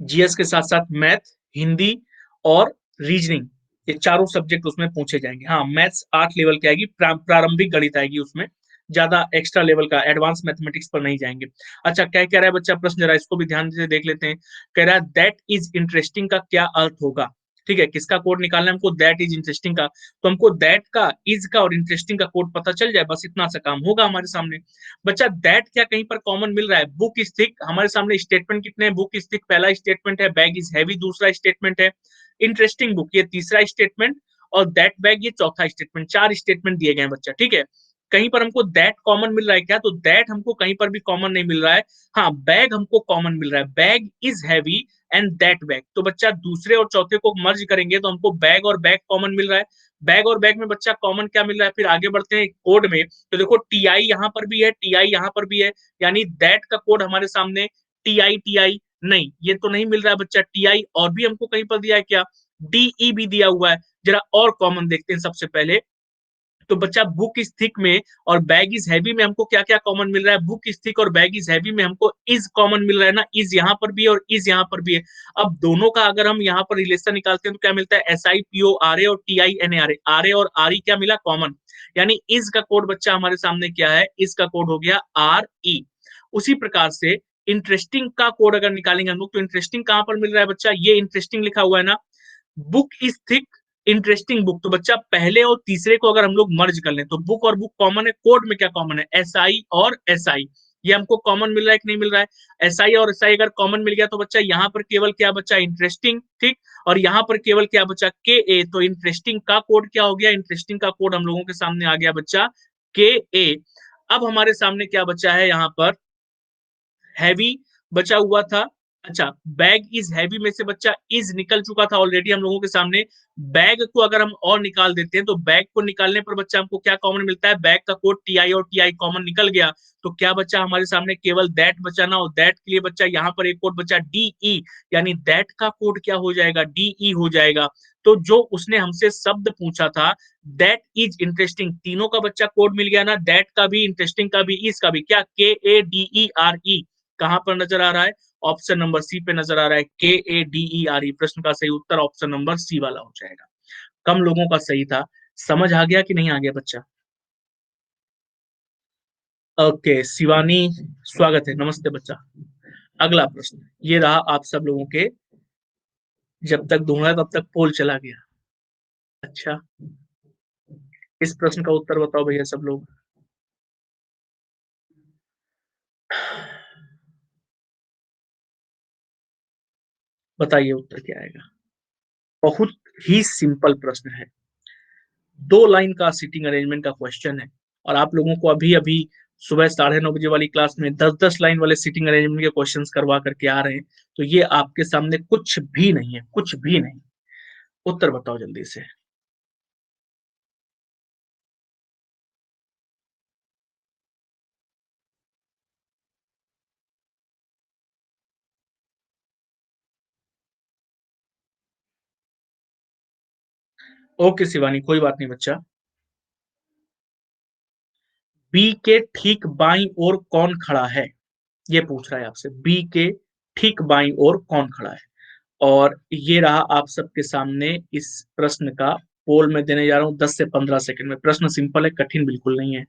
जीएस के साथ साथ मैथ, हिंदी और रीजनिंग, ये चारों सब्जेक्ट उसमें पूछे जाएंगे। हाँ, मैथ्स 8 लेवल की आएगी, प्रारंभिक गणित आएगी उसमें, ज्यादा एक्स्ट्रा लेवल का एडवांस मैथमेटिक्स पर नहीं जाएंगे। अच्छा, क्या कह रहा है बच्चा प्रश्न, जरा इसको भी ध्यान से देख लेते हैं। कह रहा है दैट इज इंटरेस्टिंग का क्या अर्थ होगा? ठीक है, किसका कोड निकालना है हमको? दैट इज इंटरेस्टिंग का। तो हमको दैट का, इज का और इंटरेस्टिंग का कोड पता चल जाए, बस इतना सा काम होगा हमारे सामने। बच्चा दैट क्या कहीं पर कॉमन मिल रहा है? बुक इज थिक, हमारे सामने स्टेटमेंट कितने हैं? बुक इज थिक पहला स्टेटमेंट है, बैग इज हैवी दूसरा स्टेटमेंट है, इंटरेस्टिंग बुक ये तीसरा स्टेटमेंट, और दैट बैग ये चौथा स्टेटमेंट। 4 स्टेटमेंट दिए गए हैं बच्चा, ठीक है? कहीं पर हमको दैट कॉमन मिल रहा है क्या? तो दैट हमको कहीं पर भी कॉमन नहीं मिल रहा है। हाँ, बैग हमको कॉमन मिल रहा है, bag is heavy and that bag. तो बच्चा दूसरे और चौथे को मर्ज करेंगे तो हमको बैग और बैग कॉमन मिल रहा है। बैग और बैग में बच्चा कॉमन क्या मिल रहा है? फिर आगे बढ़ते हैं कोड में, तो देखो टीआई यहाँ पर भी है, टीआई यहाँ पर भी है, यानी दैट का कोड हमारे सामने टीआई टीआई नहीं, ये तो नहीं मिल रहा है बच्चा टीआई। और भी हमको कहीं पर दिया है क्या? डीई भी दिया हुआ है। जरा और कॉमन देखते हैं सबसे पहले, तो बच्चा बुक इज थिक में और बैग इज हैवी में हमको क्या क्या कॉमन मिल रहा है? बुक इज थिक और बैग इज हैवी में हमको इज कॉमन मिल रहा है ना, इज यहाँ पर भी है और इज यहाँ पर भी है। अब दोनों का अगर हम यहाँ पर रिलेशन निकालते हैं तो क्या मिलता है? SIPO RA और TINA RA और RE क्या मिला? कॉमन। यानी इज का कोड बच्चा हमारे सामने क्या है? इज का कोड हो गया RE। उसी प्रकार से इंटरेस्टिंग का कोड अगर निकालेंगे हम लोग, तो इंटरेस्टिंग कहां पर मिल रहा है बच्चा? ये इंटरेस्टिंग लिखा हुआ है ना, book is thick interesting book. तो बच्चा पहले और तीसरे को अगर हम लोग मर्ज कर लें तो बुक और बुक कॉमन है, कोड में क्या कॉमन है? SI और SI। ये हमको कॉमन मिल रहा है कि नहीं मिल रहा है? SI और SI अगर कॉमन मिल गया तो बच्चा यहाँ पर केवल क्या बच्चा? इंटरेस्टिंग, ठीक। और यहाँ पर केवल क्या बच्चा? KA। तो इंटरेस्टिंग का कोड क्या हो गया? इंटरेस्टिंग का कोड हम लोगों के सामने आ गया बच्चा KA। अब हमारे सामने क्या बच्चा है यहाँ पर? हैवी बचा हुआ था। अच्छा, बैग इज हैवी में से बच्चा इज निकल चुका था ऑलरेडी हम लोगों के सामने। बैग को अगर हम और निकाल देते हैं तो बैग को निकालने पर बच्चा हमको क्या कॉमन मिलता है? बैग का कोड TI और TI कॉमन निकल गया। तो क्या बच्चा हमारे सामने? केवल दैट बचा ना, और दैट के लिए बच्चा यहाँ पर एक कोड बचा DE। यानी दैट का कोड क्या हो जाएगा? DE हो जाएगा। तो जो उसने हमसे शब्द पूछा था दैट इज इंटरेस्टिंग, तीनों का बच्चा कोड मिल गया ना, दैट का भी, इंटरेस्टिंग का भी, इस का भी। क्या? KADERE कहां पर नजर आ रहा है? ऑप्शन नंबर सी पे नजर आ रहा है। KADERE प्रश्न का सही उत्तर ऑप्शन नंबर सी वाला हो जाएगा। कम लोगों का सही था। समझ आ गया कि नहीं आ गया बच्चा? ओके शिवानी, स्वागत है, नमस्ते बच्चा। अगला प्रश्न ये रहा आप सब लोगों के, जब तक ढूंढा तब तक पोल चला गया। अच्छा, इस प्रश्न का उत्तर बताओ भैया सब लोग। बताइए उत्तर क्या आएगा। बहुत ही सिंपल प्रश्न है, 2 लाइन का सीटिंग अरेंजमेंट का क्वेश्चन है। और आप लोगों को अभी अभी सुबह 9:30 बजे वाली क्लास में 10-10 लाइन वाले सीटिंग अरेंजमेंट के क्वेश्चंस करवा करके आ रहे हैं। तो ये आपके सामने कुछ भी नहीं है, कुछ भी नहीं। उत्तर बताओ जल्दी से। ओके शिवानी, कोई बात नहीं बच्चा। बी के ठीक बाईं ओर कौन खड़ा है? ये पूछ रहा है आपसे, बी के ठीक बाईं ओर कौन खड़ा है। और ये रहा आप सबके सामने इस प्रश्न का पोल में देने जा रहा हूं 10 से 15 सेकंड में। प्रश्न सिंपल है, कठिन बिल्कुल नहीं है।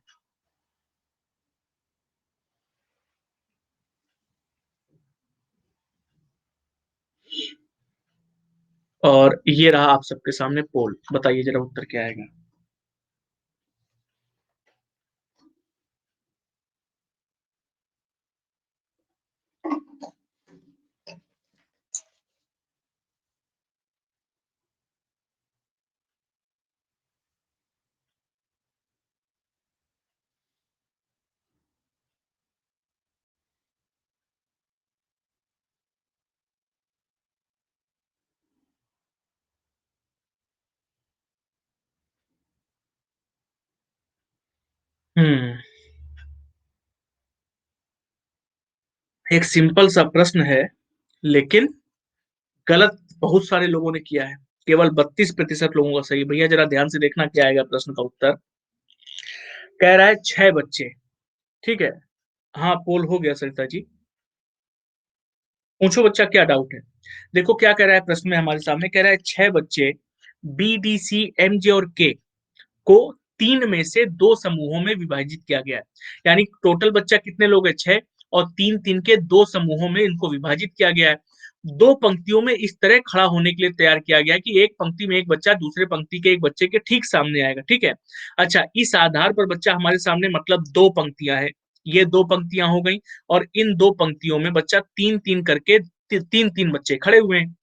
और ये रहा आप सबके सामने पोल, बताइए जरा उत्तर क्या आएगा। हम्म, एक सिंपल सा प्रश्न है, लेकिन गलत बहुत सारे लोगों ने किया है। केवल 32% लोगों का सही। भैया जरा ध्यान से देखना क्या आएगा प्रश्न का उत्तर। कह रहा है 6 बच्चे, ठीक है। हाँ पोल हो गया सरिता जी। पूछो बच्चा क्या डाउट है। देखो क्या कह रहा है प्रश्न में हमारे सामने, कह रहा है 6 बच्चे BD C MJ और K को 3 में से 2 समूहों में विभाजित किया गया है। यानी टोटल बच्चा कितने लोग हैं? 6, और 3-3 के 2 समूहों में इनको विभाजित किया गया है। 2 पंक्तियों में इस तरह खड़ा होने के लिए तैयार किया गया है कि एक पंक्ति में एक बच्चा दूसरे पंक्ति के एक बच्चे के ठीक सामने आएगा, ठीक है। अच्छा, इस आधार पर बच्चा हमारे सामने मतलब 2 पंक्तियां हैं, ये 2 पंक्तियां हो गई। और इन 2 पंक्तियों में बच्चा 3-3 करके 3-3 बच्चे खड़े हुए हैं,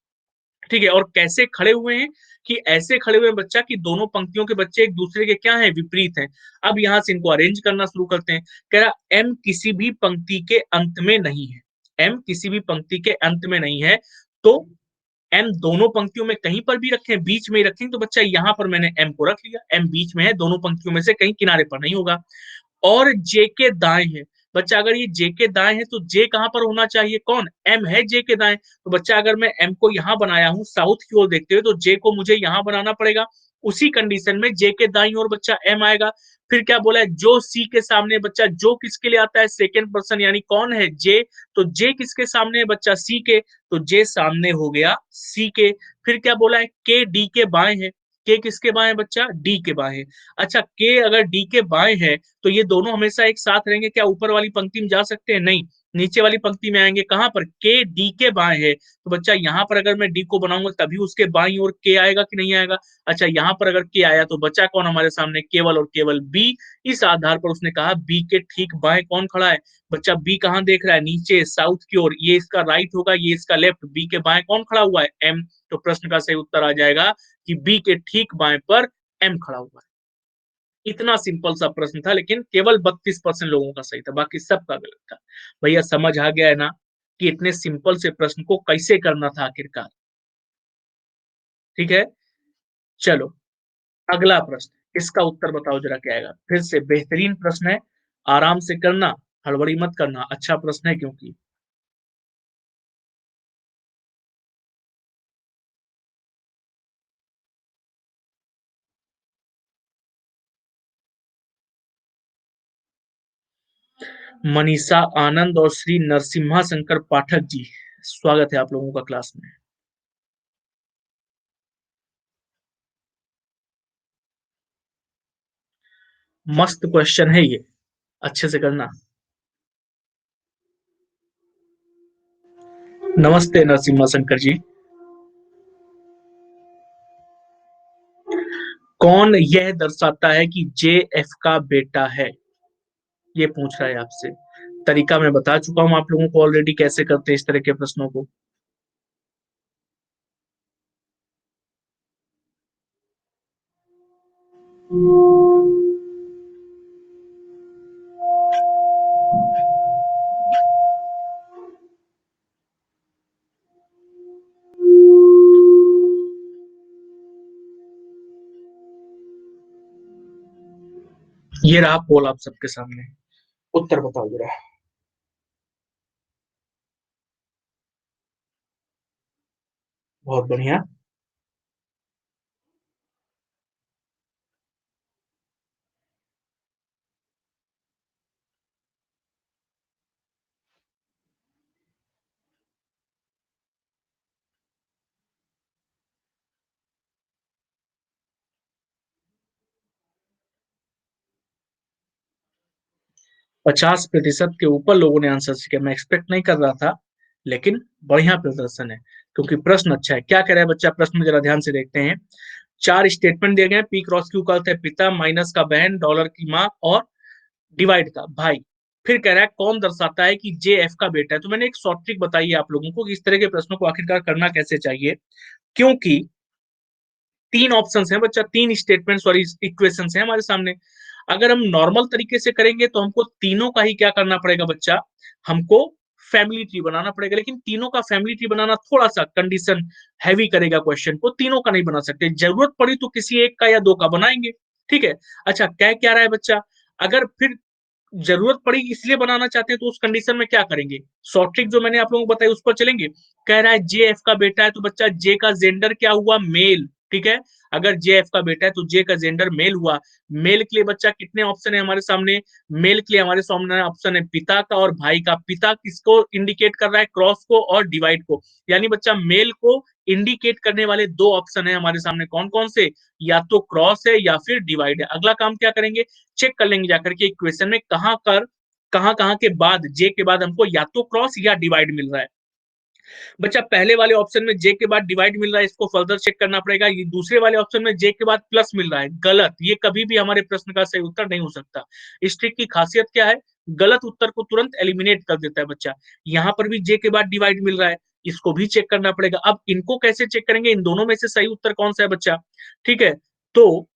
ठीक है। और कैसे खड़े हुए हैं? कि ऐसे खड़े हुए हैं बच्चा कि दोनों पंक्तियों के बच्चे एक दूसरे के क्या है? विपरीत हैं। अब यहां से इनको अरेंज करना शुरू करते हैं। कह रहा एम किसी भी पंक्ति के अंत में नहीं है, एम किसी भी पंक्ति के अंत में नहीं है। तो एम दोनों पंक्तियों में कहीं पर भी रखें, बीच में ही रखें। तो बच्चा यहां पर मैंने एम को रख लिया, एम बीच में है, दोनों पंक्तियों में से कहीं किनारे पर नहीं होगा। और जे के दाएं है। बच्चा अगर ये जे के दाएं है तो जे कहां पर होना चाहिए? कौन? एम है जे के दाएं। तो बच्चा अगर मैं एम को यहां बनाया हूं साउथ की ओर देखते हुए, तो जे को मुझे यहां बनाना पड़ेगा। उसी कंडीशन में जे के दाईं ओर बच्चा एम आएगा। फिर क्या बोला है, जो सी के सामने बच्चा, जो किसके लिए आता है, सेकेंड पर्सन, यानी कौन है, जे। तो जे किसके सामने है बच्चा, सी के, तो जे सामने हो गया सी के। फिर क्या बोला है, के डी के बाएं है। के किसके बाएं है बच्चा, डी के बाएं है। अच्छा, के अगर डी के बाएं है तो ये दोनों हमेशा एक साथ रहेंगे क्या, ऊपर वाली पंक्ति में जा सकते हैं, नहीं, नीचे वाली पंक्ति में आएंगे। कहां पर, के डी के बाएं है, तो बच्चा यहाँ पर अगर मैं डी को बनाऊंगा तभी उसके बाईं ओर के आएगा कि नहीं आएगा। अच्छा, यहाँ पर अगर के आया तो बचा कौन हमारे सामने, केवल और केवल बी। इस आधार पर उसने कहा बी के ठीक बाएं कौन खड़ा है। बच्चा बी कहाँ देख रहा है, नीचे साउथ की ओर, ये इसका राइट होगा, ये इसका लेफ्ट, बी के बाएं कौन खड़ा हुआ है, एम। तो प्रश्न का सही उत्तर आ जाएगा कि बी के ठीक बाएं पर एम खड़ा हुआ है। इतना सिंपल सा प्रश्न था, लेकिन केवल 32% लोगों का सही था, बाकी सबका गलत था। भैया समझ आ गया है ना कि इतने सिंपल से प्रश्न को कैसे करना था आखिरकार। ठीक है, चलो अगला प्रश्न, इसका उत्तर बताओ जरा क्या आएगा। फिर से बेहतरीन प्रश्न है, आराम से करना, हड़बड़ी मत करना, अच्छा प्रश्न है क्योंकि। मनीषा आनंद और श्री नरसिम्हा शंकर पाठक जी, स्वागत है आप लोगों का क्लास में। मस्त क्वेश्चन है ये, अच्छे से करना। नमस्ते नरसिम्हा शंकर जी। कौन यह दर्शाता है कि जे एफ का बेटा है, ये पूछ रहा है आपसे। तरीका मैं बता चुका हूं आप लोगों को ऑलरेडी, कैसे करते हैं इस तरह के प्रश्नों को। ये रहा पोल आप सबके सामने, उत्तर बताओ जरा। बहुत बढ़िया। 50% के ऊपर लोगों ने आंसर किया, मैं एक्सपेक्ट नहीं कर रहा था, लेकिन बढ़िया प्रदर्शन है, क्योंकि प्रश्न अच्छा है। क्या कह रहा है बच्चा, प्रश्न में जरा ध्यान से देखते हैं। चार स्टेटमेंट दिए गए हैं, पी क्रॉस क्यू का अर्थ है पिता, माइनस का बहन, डॉलर की माँ और डिवाइड का भाई। फिर कह रहा है कौन दर्शाता है कि जे एफ का बेटा है। तो मैंने एक शॉर्ट ट्रिक बताई है आप लोगों को कि इस तरह के प्रश्नों को आखिरकार करना कैसे चाहिए, क्योंकि तीन ऑप्शन है बच्चा, तीन स्टेटमेंट सॉरी इक्वेशन है हमारे सामने। अगर हम नॉर्मल तरीके से करेंगे तो हमको तीनों का ही क्या करना पड़ेगा बच्चा, हमको फैमिली ट्री बनाना पड़ेगा। लेकिन तीनों का फैमिली ट्री बनाना थोड़ा सा कंडीशन हैवी करेगा क्वेश्चन को, तीनों का नहीं बना सकते, जरूरत पड़ी तो किसी एक का या दो का बनाएंगे। ठीक है, अच्छा कह क्या रहा है बच्चा, अगर फिर जरूरत पड़ी इसलिए बनाना चाहते हैं तो उस कंडीशन में क्या करेंगे, शॉर्ट ट्रिक जो मैंने आप लोगों को बताई उस पर चलेंगे। कह रहा है जे एफ का बेटा है तो बच्चा जे का जेंडर क्या हुआ, मेल। ठीक है, अगर जे एफ का बेटा है तो जे का जेंडर मेल हुआ। मेल के लिए बच्चा कितने ऑप्शन है हमारे सामने, मेल के लिए हमारे सामने ऑप्शन है पिता का और भाई का। पिता किसको इंडिकेट कर रहा है, क्रॉस को और डिवाइड को, यानी बच्चा मेल को इंडिकेट करने वाले दो ऑप्शन है हमारे सामने, कौन कौन से, या तो क्रॉस है या फिर डिवाइड है। अगला काम क्या करेंगे, चेक कर लेंगे जाकर के इक्वेशन में कहां के बाद, जे के बाद हमको या तो क्रॉस या डिवाइड मिल रहा है। बच्चा पहले वाले ऑप्शन में जे के बाद डिवाइड मिल रहा है, इसको फर्दर चेक करना पड़ेगा। ये दूसरे वाले ऑप्शन में जे के बाद प्लस मिल रहा है, गलत, ये कभी भी हमारे प्रश्न का सही उत्तर नहीं हो सकता। इस ट्रिक की खासियत क्या है, गलत उत्तर को तुरंत एलिमिनेट कर देता है बच्चा। यहाँ पर भी जे के बाद डिवाइड मिल रहा है, इसको भी चेक करना पड़ेगा। अब इनको कैसे चेक करेंगे, इन दोनों में से सही उत्तर कौन सा है बच्चा। ठीक है, तो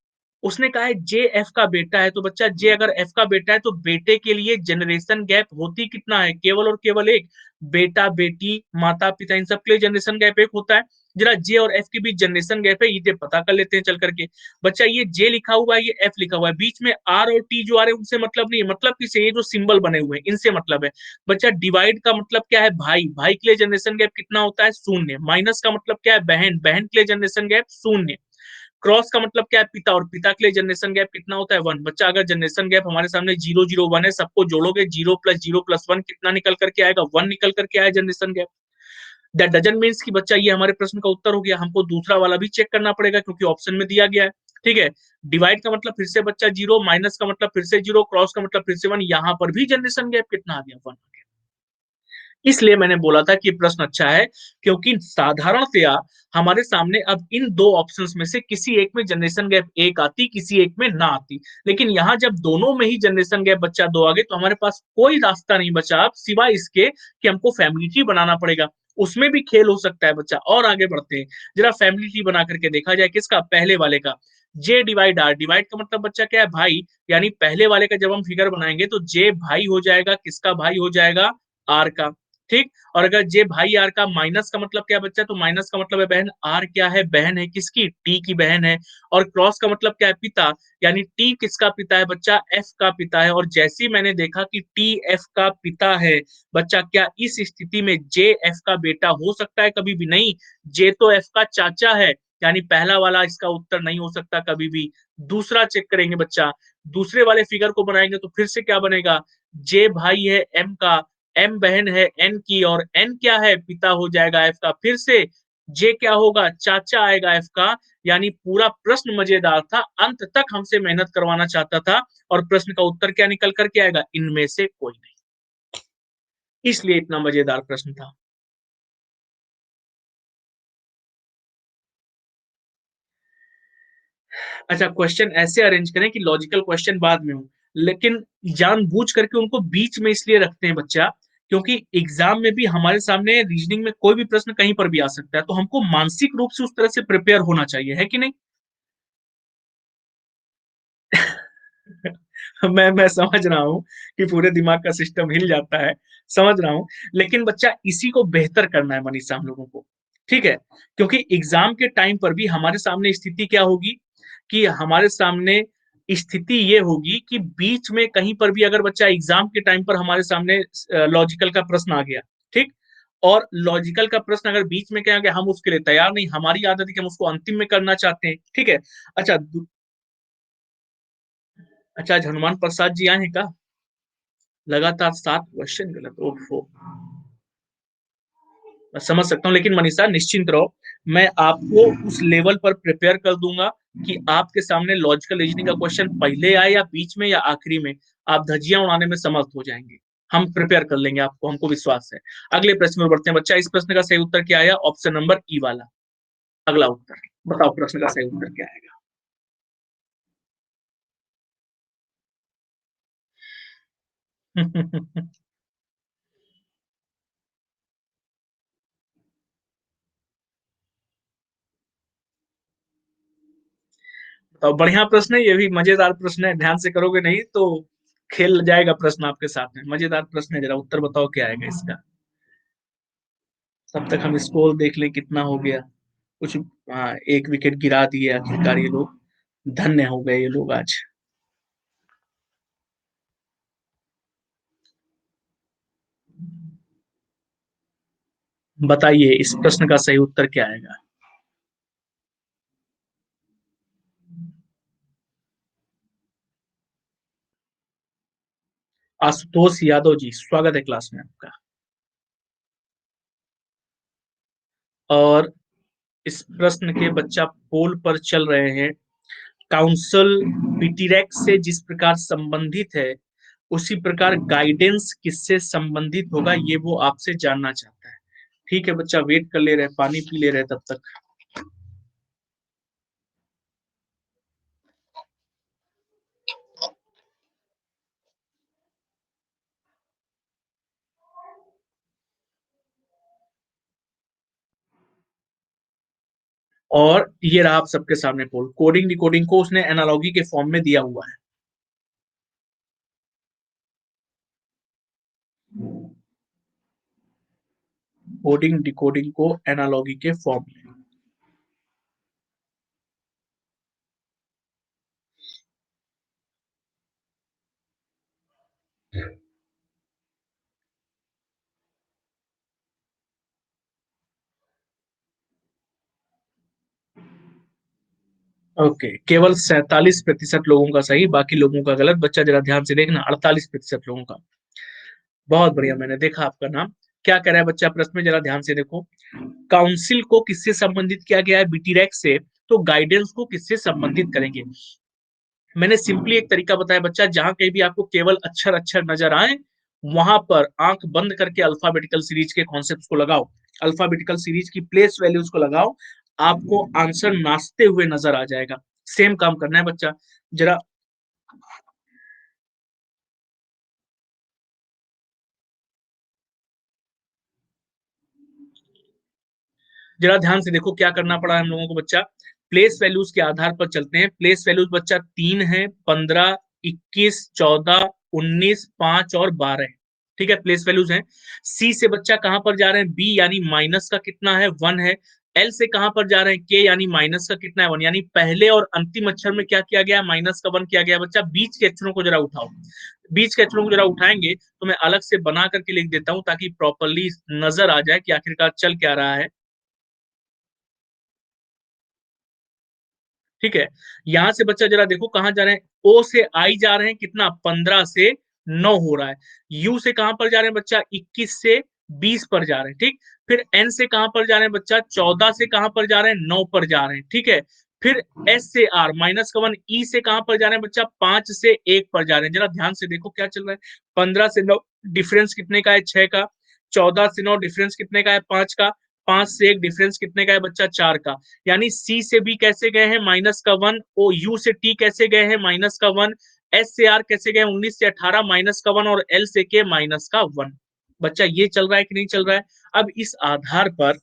उसने कहा है जे एफ का बेटा है, तो बच्चा जे अगर एफ का बेटा है तो बेटे के लिए जनरेशन गैप होती कितना है, केवल और केवल एक। बेटा बेटी माता पिता इन सब के लिए जनरेशन गैप एक होता है। जरा जे और एफ के बीच जनरेशन गैप है, ये पता कर लेते हैं चल करके। बच्चा ये जे लिखा हुआ है, ये एफ लिखा हुआ है, बीच में आर और टी जो आ रहे हैं उनसे मतलब नहीं है, मतलब किसे, ये जो सिंबल बने हुए हैं इनसे मतलब है। बच्चा डिवाइड का मतलब क्या है, भाई, भाई के लिए जनरेशन गैप कितना होता है, शून्य। माइनस का मतलब क्या है, बहन, बहन के लिए जनरेशन गैप शून्य। क्रॉस का मतलब क्या है, पिता, और पिता के लिए जनरेशन गैप कितना होता है, 1। बच्चा अगर जनरेशन गैप हमारे सामने 0 0 1 है, सबको जोड़ोगे 0 + 0 + 1 कितना निकल करके आएगा, 1 निकल करके आया generation gap. That doesn't means कि बच्चा ये हमारे प्रश्न का उत्तर हो गया, हमको दूसरा वाला भी चेक करना पड़ेगा क्योंकि ऑप्शन में दिया गया है। ठीक है, डिवाइड का मतलब फिर से बच्चा 0, माइनस का मतलब फिर से 0, क्रॉस का मतलब फिर से 1, यहाँ पर भी जनरेशन गैप कितना आ गया, 1 आ गया। इसलिए मैंने बोला था कि प्रश्न अच्छा है, क्योंकि साधारणतया हमारे सामने अब इन दो ऑप्शंस में से किसी एक में जनरेशन गैप 1 आती, किसी एक में ना आती, लेकिन यहाँ जब दोनों में ही जनरेशन गैप बच्चा 2 आ गए तो हमारे पास कोई रास्ता नहीं बचा अब सिवाय इसके कि हमको फैमिली ट्री बनाना पड़ेगा। उसमें भी खेल हो सकता है बच्चा, और आगे बढ़ते हैं, जरा फैमिली ट्री बना करके देखा जाए, किसका, पहले वाले का। जे डिवाइड आर, डिवाइड का मतलब बच्चा क्या है, भाई, यानी पहले वाले का जब हम फिगर बनाएंगे तो जे भाई हो जाएगा, किसका भाई हो जाएगा, आर का। ठीक, और अगर जे भाई आर का, माइनस का मतलब क्या बच्चा, तो माइनस का मतलब है बहन, आर क्या है, बहन है किसकी, टी की बहन है। और क्रॉस का मतलब क्या है, पिता, यानी टी किसका पिता है बच्चा, एफ का पिता है। और जैसे ही मैंने देखा कि टी एफ का पिता है बच्चा, क्या इस स्थिति में जे एफ का बेटा हो सकता है, कभी भी नहीं। जे तो एफ का चाचा है, यानी पहला वाला इसका उत्तर नहीं हो सकता कभी भी। दूसरा चेक करेंगे बच्चा, दूसरे वाले फिगर को बनाएंगे तो फिर से क्या बनेगा, जे भाई है एम का, एम बहन है एन की, और एन क्या है, पिता हो जाएगा एफ का। फिर से जे क्या होगा, चाचा आएगा एफ का। यानी पूरा प्रश्न मजेदार था, अंत तक हमसे मेहनत करवाना चाहता था, और प्रश्न का उत्तर क्या निकल करके आएगा, इनमें से कोई नहीं। इसलिए इतना मजेदार प्रश्न था। अच्छा, क्वेश्चन ऐसे अरेंज करें कि लॉजिकल क्वेश्चन बाद में हो, लेकिन जानबूझ करके उनको बीच में इसलिए रखते हैं बच्चा, क्योंकि एग्जाम में भी हमारे सामने रीजनिंग में कोई भी प्रश्न कहीं पर भी आ सकता है, तो हमको मानसिक रूप से उस तरह से प्रिपेयर होना चाहिए, है कि नहीं। मैं समझ रहा हूँ कि पूरे दिमाग का सिस्टम हिल जाता है, समझ रहा हूँ, लेकिन बच्चा इसी को बेहतर करना है मनीषा हम लोगों को। ठीक है, क्योंकि एग्जाम के टाइम पर भी हमारे सामने स्थिति क्या होगी, कि हमारे सामने स्थिति ये होगी कि बीच में कहीं पर भी अगर बच्चा एग्जाम के टाइम पर हमारे सामने लॉजिकल का प्रश्न आ गया, ठीक, और लॉजिकल का प्रश्न अगर बीच में क्या आ गया, हम उसके लिए तैयार नहीं, हमारी आदत है कि हम उसको अंतिम में करना चाहते हैं। ठीक है, अच्छा, अच्छा, आज हनुमान प्रसाद जी आए हैं का, लगातार 7 क्वेश्चन गलत, ओफो। मैं समझ सकता हूँ, लेकिन मनीषा निश्चिंत रहो, मैं आपको उस लेवल पर प्रिपेयर कर दूंगा कि आपके सामने लॉजिकल रीजनिंग का क्वेश्चन पहले आए या बीच में या आखिरी में, आप धज्जियां उड़ाने में समर्थ हो जाएंगे। हम प्रिपेयर कर लेंगे आपको, हमको विश्वास है। अगले प्रश्न में बढ़ते हैं बच्चा, इस प्रश्न का सही उत्तर क्या आया, ऑप्शन नंबर ई वाला। अगला उत्तर बताओ, प्रश्न का सही उत्तर क्या आएगा। तो बढ़िया प्रश्न है, ये भी मजेदार प्रश्न है, ध्यान से करोगे नहीं तो खेल जाएगा प्रश्न आपके साथ में। मजेदार प्रश्न है, जरा उत्तर बताओ क्या आएगा इसका। तब तक हम स्कोर देख लें कितना हो गया। कुछ, हाँ, एक विकेट गिरा दिए आखिरकार ये लोग, धन्य हो गए ये लोग आज। बताइए इस प्रश्न का सही उत्तर क्या आएगा। आशुतोष यादव जी, स्वागत है क्लास में आपका। और इस प्रश्न के बच्चा पोल पर चल रहे हैं। काउंसिल पीटीरेक्स से जिस प्रकार संबंधित है, उसी प्रकार गाइडेंस किससे संबंधित होगा, ये वो आपसे जानना चाहता है। ठीक है बच्चा, वेट कर ले रहे, पानी पी ले रहे तब तक। और ये रहा आप सबके सामने पोल, कोडिंग डिकोडिंग को उसने एनालॉगी के फॉर्म में दिया हुआ है। कोडिंग डिकोडिंग को एनालॉगी के फॉर्म में। ओके, केवल 47% लोगों का सही, बाकी लोगों का गलत। बच्चा जरा ध्यान से देखना, 48% लोगों का। बहुत बढ़िया, मैंने देखा आपका नाम। क्या कह रहा है बच्चा प्रश्न में, जरा ध्यान से देखो। काउंसिल को किससे संबंधित किया गया है, बीटीरैक से, तो गाइडेंस को किससे संबंधित करेंगे। मैंने सिंपली एक तरीका बताया बच्चा, जहां कहीं भी आपको केवल अक्षर अक्षर नजर आए, वहां पर आंख बंद करके अल्फाबेटिकल सीरीज के कॉन्सेप्ट को लगाओ, अल्फाबेटिकल सीरीज की प्लेस वैल्यूज को लगाओ, आपको आंसर नाचते हुए नजर आ जाएगा। सेम काम करना है बच्चा। जरा जरा ध्यान से देखो क्या करना पड़ा हम लोगों को बच्चा। प्लेस वैल्यूज के आधार पर चलते हैं। प्लेस वैल्यूज बच्चा 3 है, 15, 21, 14, 19, 5 और 12 है। ठीक है, प्लेस वैल्यूज हैं। सी से बच्चा कहां पर जा रहे हैं, बी यानी माइनस का कितना है, 1 है। एल से कहां पर जा रहे हैं, के यानी माइनस का कितना है, 1, यानी पहले और अंतिम अक्षर में क्या किया गया, माइनस का 1 किया गया। बच्चा बीच के अक्षरों को जरा उठाओ, बीच के अक्षरों को जरा उठाएंगे तो मैं अलग से बना करके लिख देता हूं ताकि प्रॉपरली नजर आ जाए कि आखिरकार चल क्या रहा है। ठीक है, यहां से बच्चा जरा देखो कहां जा रहे हैं, ओ से आई जा रहे हैं, कितना, 15 से 9 हो रहा है। यू से कहां पर जा रहे हैं बच्चा, 21 से 20 पर जा रहे हैं। ठीक, फिर एन से कहां पर जा रहे हैं बच्चा, 14 से कहां पर जा रहे हैं, 9 पर जा रहे हैं। ठीक है, फिर एस से आर माइनस का 1, ई से कहां पर जा रहे हैं बच्चा, 5 से 1 पर जा रहे हैं। जरा ध्यान से देखो क्या चल रहा है। 15 से 9 डिफरेंस कितने का है, 6 का। 14 से 9 डिफरेंस कितने का है, 5 का। 5 से 1 डिफरेंस कितने का है बच्चा, 4 का। यानी सी से बी कैसे गए हैं, माइनस का 1। ओ यू से टी कैसे गए हैं, माइनस का 1। एस से आर कैसे गए, 19 से 18, माइनस का 1। और एल से के, माइनस का 1। बच्चा ये चल रहा है कि नहीं चल रहा है। अब इस आधार पर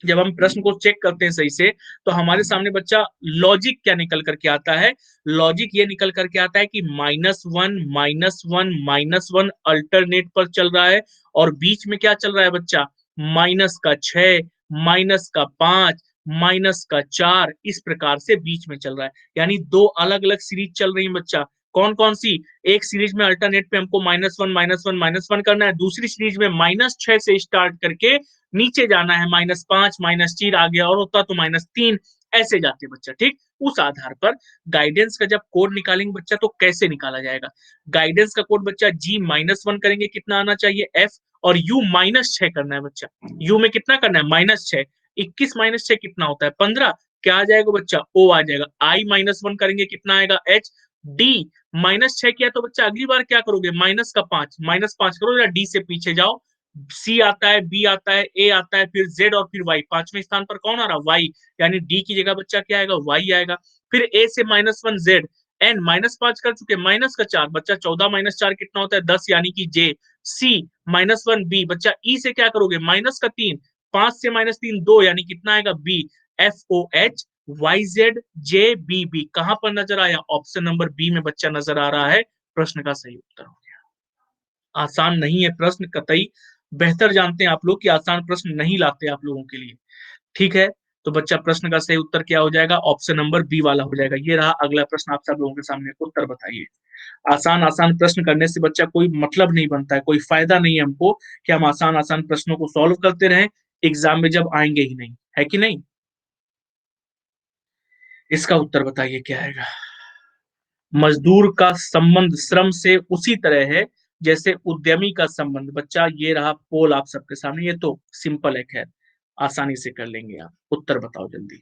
जब हम प्रश्न को चेक करते हैं सही से, तो हमारे सामने बच्चा लॉजिक क्या निकल करके आता है। लॉजिक ये निकल करके आता है कि -1, -1, -1 अल्टरनेट पर चल रहा है। और बीच में क्या चल रहा है बच्चा, -6, -5, -4, इस प्रकार से बीच में चल रहा है। यानी दो अलग अलग सीरीज चल रही है बच्चा। कौन कौन सी, एक सीरीज में अल्टरनेट पे हमको -1, -1, -1 करना है, दूसरी सीरीज में -6 से स्टार्ट करके नीचे जाना है, -5, -4 आ गया और होता तो -3, ऐसे जाते बच्चा। ठीक, उस आधार पर गाइडेंस का जब कोड निकालेंगे बच्चा तो कैसे निकाला जाएगा। गाइडेंस का कोड बच्चा G-1 करेंगे, कितना आना चाहिए, F। और U -6 करना है बच्चा। U में कितना करना है, -6। 21 -6 कितना होता है, 15। क्या आ जाएगा बच्चा, O आ जाएगा। I-1 करेंगे, कितना आएगा, H। D -6 किया तो बच्चा अगली बार क्या करोगे, -5, -5 करो या D से पीछे जाओ। सी आता है, बी आता है, ए आता है, फिर जेड और फिर वाई। पांचवें स्थान पर कौन आ रहा, वाई। यानी डी की जगह बच्चा क्या आएगा, वाई आएगा। फिर ए से -1 जेड। एन -5 कर चुके, माइनस का 4 बच्चा, 14 -4 कितना होता है, 10, यानी कि जे। सी -1 बी बच्चा, ई से क्या करोगे, -3। 5 से -3 2, यानी कितना आएगा, B. F O H Y Z J B B, कहां पर नजर आया, ऑप्शन नंबर बी में बच्चा नजर आ रहा है। प्रश्न का सही उत्तर हो गया। आसान नहीं है प्रश्न कतई। बेहतर जानते हैं आप लोग कि आसान प्रश्न नहीं लाते आप लोगों के लिए। ठीक है, तो बच्चा प्रश्न का सही उत्तर क्या हो जाएगा, ऑप्शन नंबर बी वाला हो जाएगा। ये रहा अगला प्रश्न आप सब लोगों के सामने, उत्तर बताइए। आसान आसान प्रश्न करने से बच्चा कोई मतलब नहीं बनता है, कोई फायदा नहीं है हमको कि हम आसान आसान प्रश्नों को सॉल्व करते रहें, एग्जाम में जब आएंगे ही नहीं, है कि नहीं। इसका उत्तर बताइए क्या आएगा। मजदूर का संबंध श्रम से उसी तरह है जैसे उद्यमी का संबंध। बच्चा ये रहा पोल आप सबके सामने, ये तो सिंपल है, खैर आसानी से कर लेंगे आप। उत्तर बताओ जल्दी।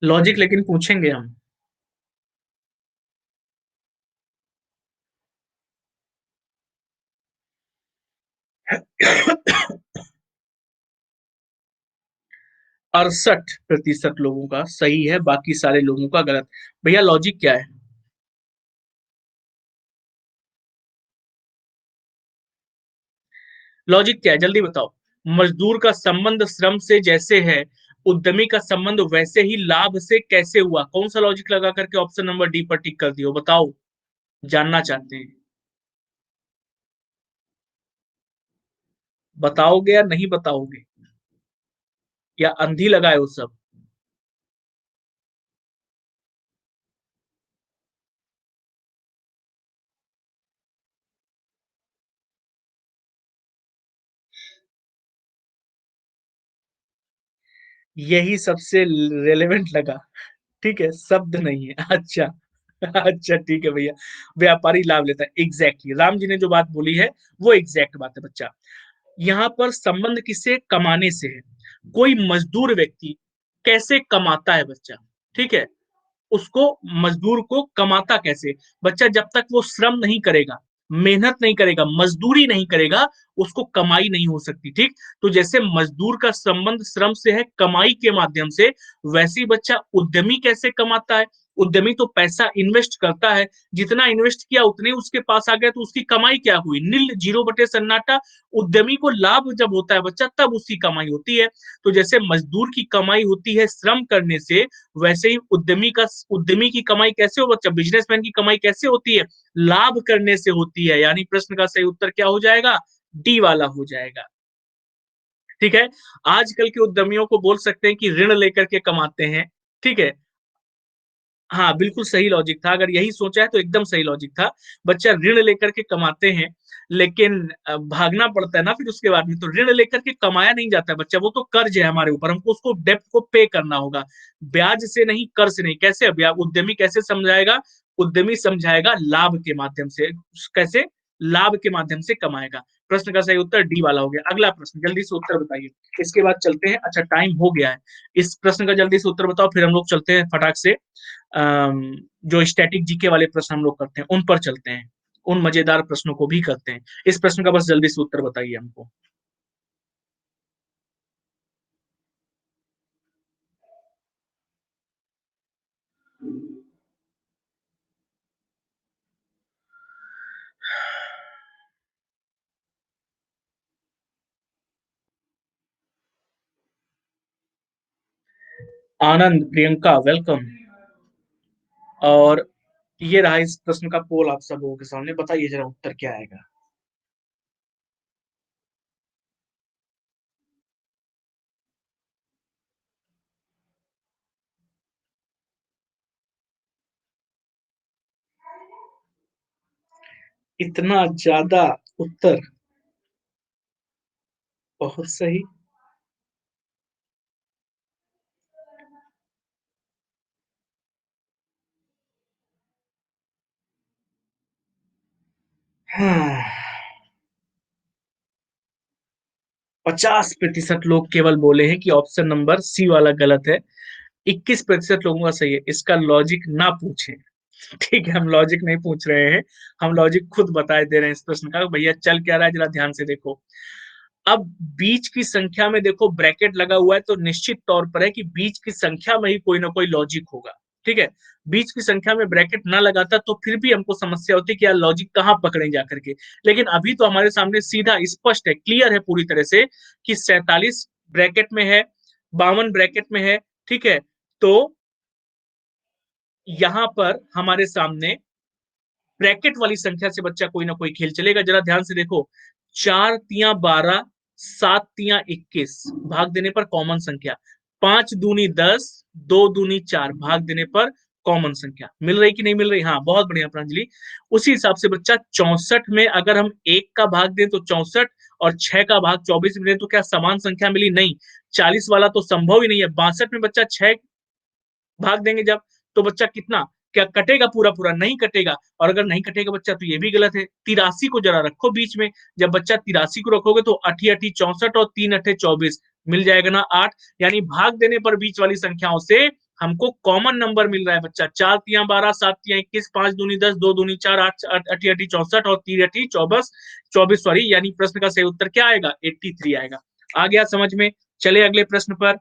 लॉजिक लेकिन पूछेंगे हम। 68% लोगों का सही है, बाकी सारे लोगों का गलत। भैया लॉजिक क्या है। लॉजिक क्या है जल्दी बताओ। मजदूर का संबंध श्रम से जैसे है, उद्यमी का संबंध वैसे ही लाभ से कैसे हुआ। कौन सा लॉजिक लगा करके ऑप्शन नंबर डी पर टिक कर दियो, बताओ, जानना चाहते हैं। बताओगे या नहीं बताओगे, या अंधी लगाए हो सब। यही सबसे रेलेवेंट लगा। ठीक है, शब्द नहीं है। अच्छा। अच्छा ठीक है भैया। व्यापारी लाभ लेता है, एग्जैक्टली राम जी ने जो बात बोली है वो एग्जैक्ट बात है बच्चा। यहाँ पर संबंध किससे, कमाने से है। कोई मजदूर व्यक्ति कैसे कमाता है बच्चा, ठीक है, उसको, मजदूर को कमाता कैसे बच्चा, जब तक वो श्रम नहीं करेगा, मेहनत नहीं करेगा, मजदूरी नहीं करेगा, उसको कमाई नहीं हो सकती। ठीक, तो जैसे मजदूर का संबंध श्रम से है, कमाई के माध्यम से, वैसे ही बच्चा उद्यमी कैसे कमाता है। उद्यमी तो पैसा इन्वेस्ट करता है, जितना इन्वेस्ट किया उतने उसके पास आ गया, तो उसकी कमाई क्या हुई, नील, जीरो बटे सन्नाटा। उद्यमी को लाभ जब होता है बच्चा, तब उसकी कमाई होती है। तो जैसे मजदूर की कमाई होती है श्रम करने से, वैसे ही उद्यमी की कमाई कैसे हो बच्चा, बिजनेसमैन की कमाई कैसे होती है, लाभ करने से होती है। यानी प्रश्न का सही उत्तर क्या हो जाएगा, डी वाला हो जाएगा। ठीक है, आजकल के उद्यमियों को बोल सकते हैं कि ऋण लेकर के कमाते हैं। ठीक है, हाँ, बिल्कुल सही लॉजिक था। अगर यही सोचा है तो एकदम सही लॉजिक था। बच्चा ऋण लेकर के कमाते हैं, लेकिन भागना पड़ता है ना फिर उसके बाद में, तो ऋण लेकर के कमाया नहीं जाता है बच्चा, वो तो कर्ज है हमारे ऊपर, हमको उसको डेब्ट को पे करना होगा। ब्याज से नहीं, कर्ज से नहीं। कैसे उद्यमी कैसे समझाएगा, उद्यमी समझाएगा लाभ के माध्यम से। कैसे, लाभ के माध्यम से कमाएगा। प्रश्न का सही उत्तर डी वाला हो गया। अगला प्रश्न, जल्दी से उत्तर बताइए, इसके बाद चलते हैं। अच्छा, टाइम हो गया है, इस प्रश्न का जल्दी से उत्तर बताओ, फिर हम लोग चलते हैं फटाक से जो स्टैटिक जीके वाले प्रश्न हम लोग करते हैं उन पर चलते हैं, उन मजेदार प्रश्नों को भी करते हैं। इस प्रश्न का बस जल्दी से उत्तर बताइए हमको। आनंद, प्रियंका, वेलकम। और ये रहा इस प्रश्न का पोल आप सब लोगों के सामने, बताइए जरा उत्तर क्या आएगा। इतना ज्यादा उत्तर, बहुत सही। हाँ, 50% लोग केवल बोले हैं कि ऑप्शन नंबर सी वाला गलत है। 21% लोगों का सही है। इसका लॉजिक ना पूछें। ठीक है, हम लॉजिक नहीं पूछ रहे हैं, हम लॉजिक खुद बताए दे रहे हैं इस प्रश्न का। भैया चल क्या रहा है जरा ध्यान से देखो। अब बीच की संख्या में देखो ब्रैकेट लगा हुआ है, तो निश्चित तौर पर है कि बीच की संख्या में ही कोई ना कोई लॉजिक होगा। ठीक है, बीच की संख्या में ब्रैकेट ना लगाता तो फिर भी हमको समस्या होती कि यार लॉजिक कहाँ पकड़े जा करके। लेकिन अभी तो हमारे सामने सीधा स्पष्ट है, क्लियर है पूरी तरह से कि 47 ब्रैकेट में है, 52 ब्रैकेट में है। ठीक है, तो यहां पर हमारे सामने ब्रैकेट वाली संख्या से बच्चा कोई ना कोई खेल चलेगा। जरा ध्यान से देखो, 4 तिया 12, 7 तिया 21, भाग देने पर कॉमन संख्या, 5 दूनी 10, 2 दूनी 4, भाग देने पर कॉमन संख्या मिल रही कि नहीं मिल रही। हाँ, बहुत बढ़िया प्रांजलि। उसी हिसाब से बच्चा 64 में अगर हम एक का भाग दें तो 64, और 6 का भाग 24 में दें तो क्या समान संख्या मिली, नहीं। 40 वाला तो संभव ही नहीं है। 62 में बच्चा 6 भाग देंगे जब, तो बच्चा कितना, क्या कटेगा पूरा पूरा, नहीं कटेगा। और अगर नहीं कटेगा बच्चा तो ये भी गलत है। 83 को जरा रखो बीच में, जब बच्चा 83 को रखोगे तो अठी अठी 64 और 3 अठे 24, मिल जाएगा ना 8। यानी भाग देने पर बीच वाली संख्याओं से हमको कॉमन नंबर मिल रहा है बच्चा, 4 तिया 12, 7 तिया 21, 5 दूनी 10, 2 दूनी 4, 8 अठी 64 और 3 अठी 24, 24 सॉरी। यानी प्रश्न का सही उत्तर क्या आएगा, 83 आएगा। आ गया समझ में। चले अगले प्रश्न पर।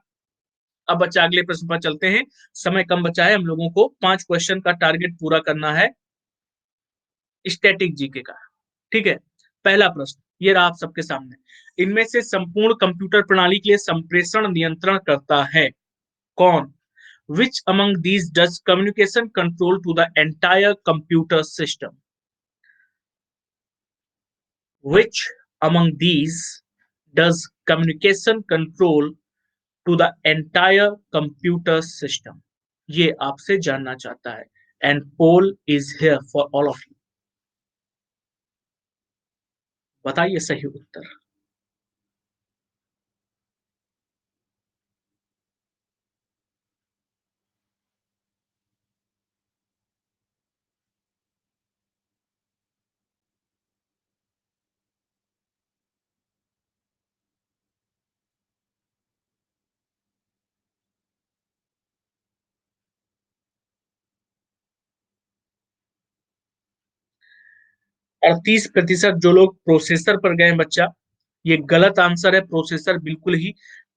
अब बच्चा अगले प्रश्न पर चलते हैं। समय कम बचा है, हम लोगों को 5 क्वेश्चन का टारगेट पूरा करना है स्टैटिक जीके का। ठीक है, पहला प्रश्न ये रहा आप सबके सामने। इनमें से संपूर्ण कंप्यूटर प्रणाली के लिए संप्रेषण नियंत्रण करता है कौन। Which among these does communication control to the entire computer system. Which among these does communication control to the entire computer system, ये आपसे जानना चाहता है। And poll is here for all of you. बताइए सही उत्तर। 38% जो लोग प्रोसेसर पर गए बच्चा, ये गलत आंसर है। प्रोसेसर बिल्कुल ही,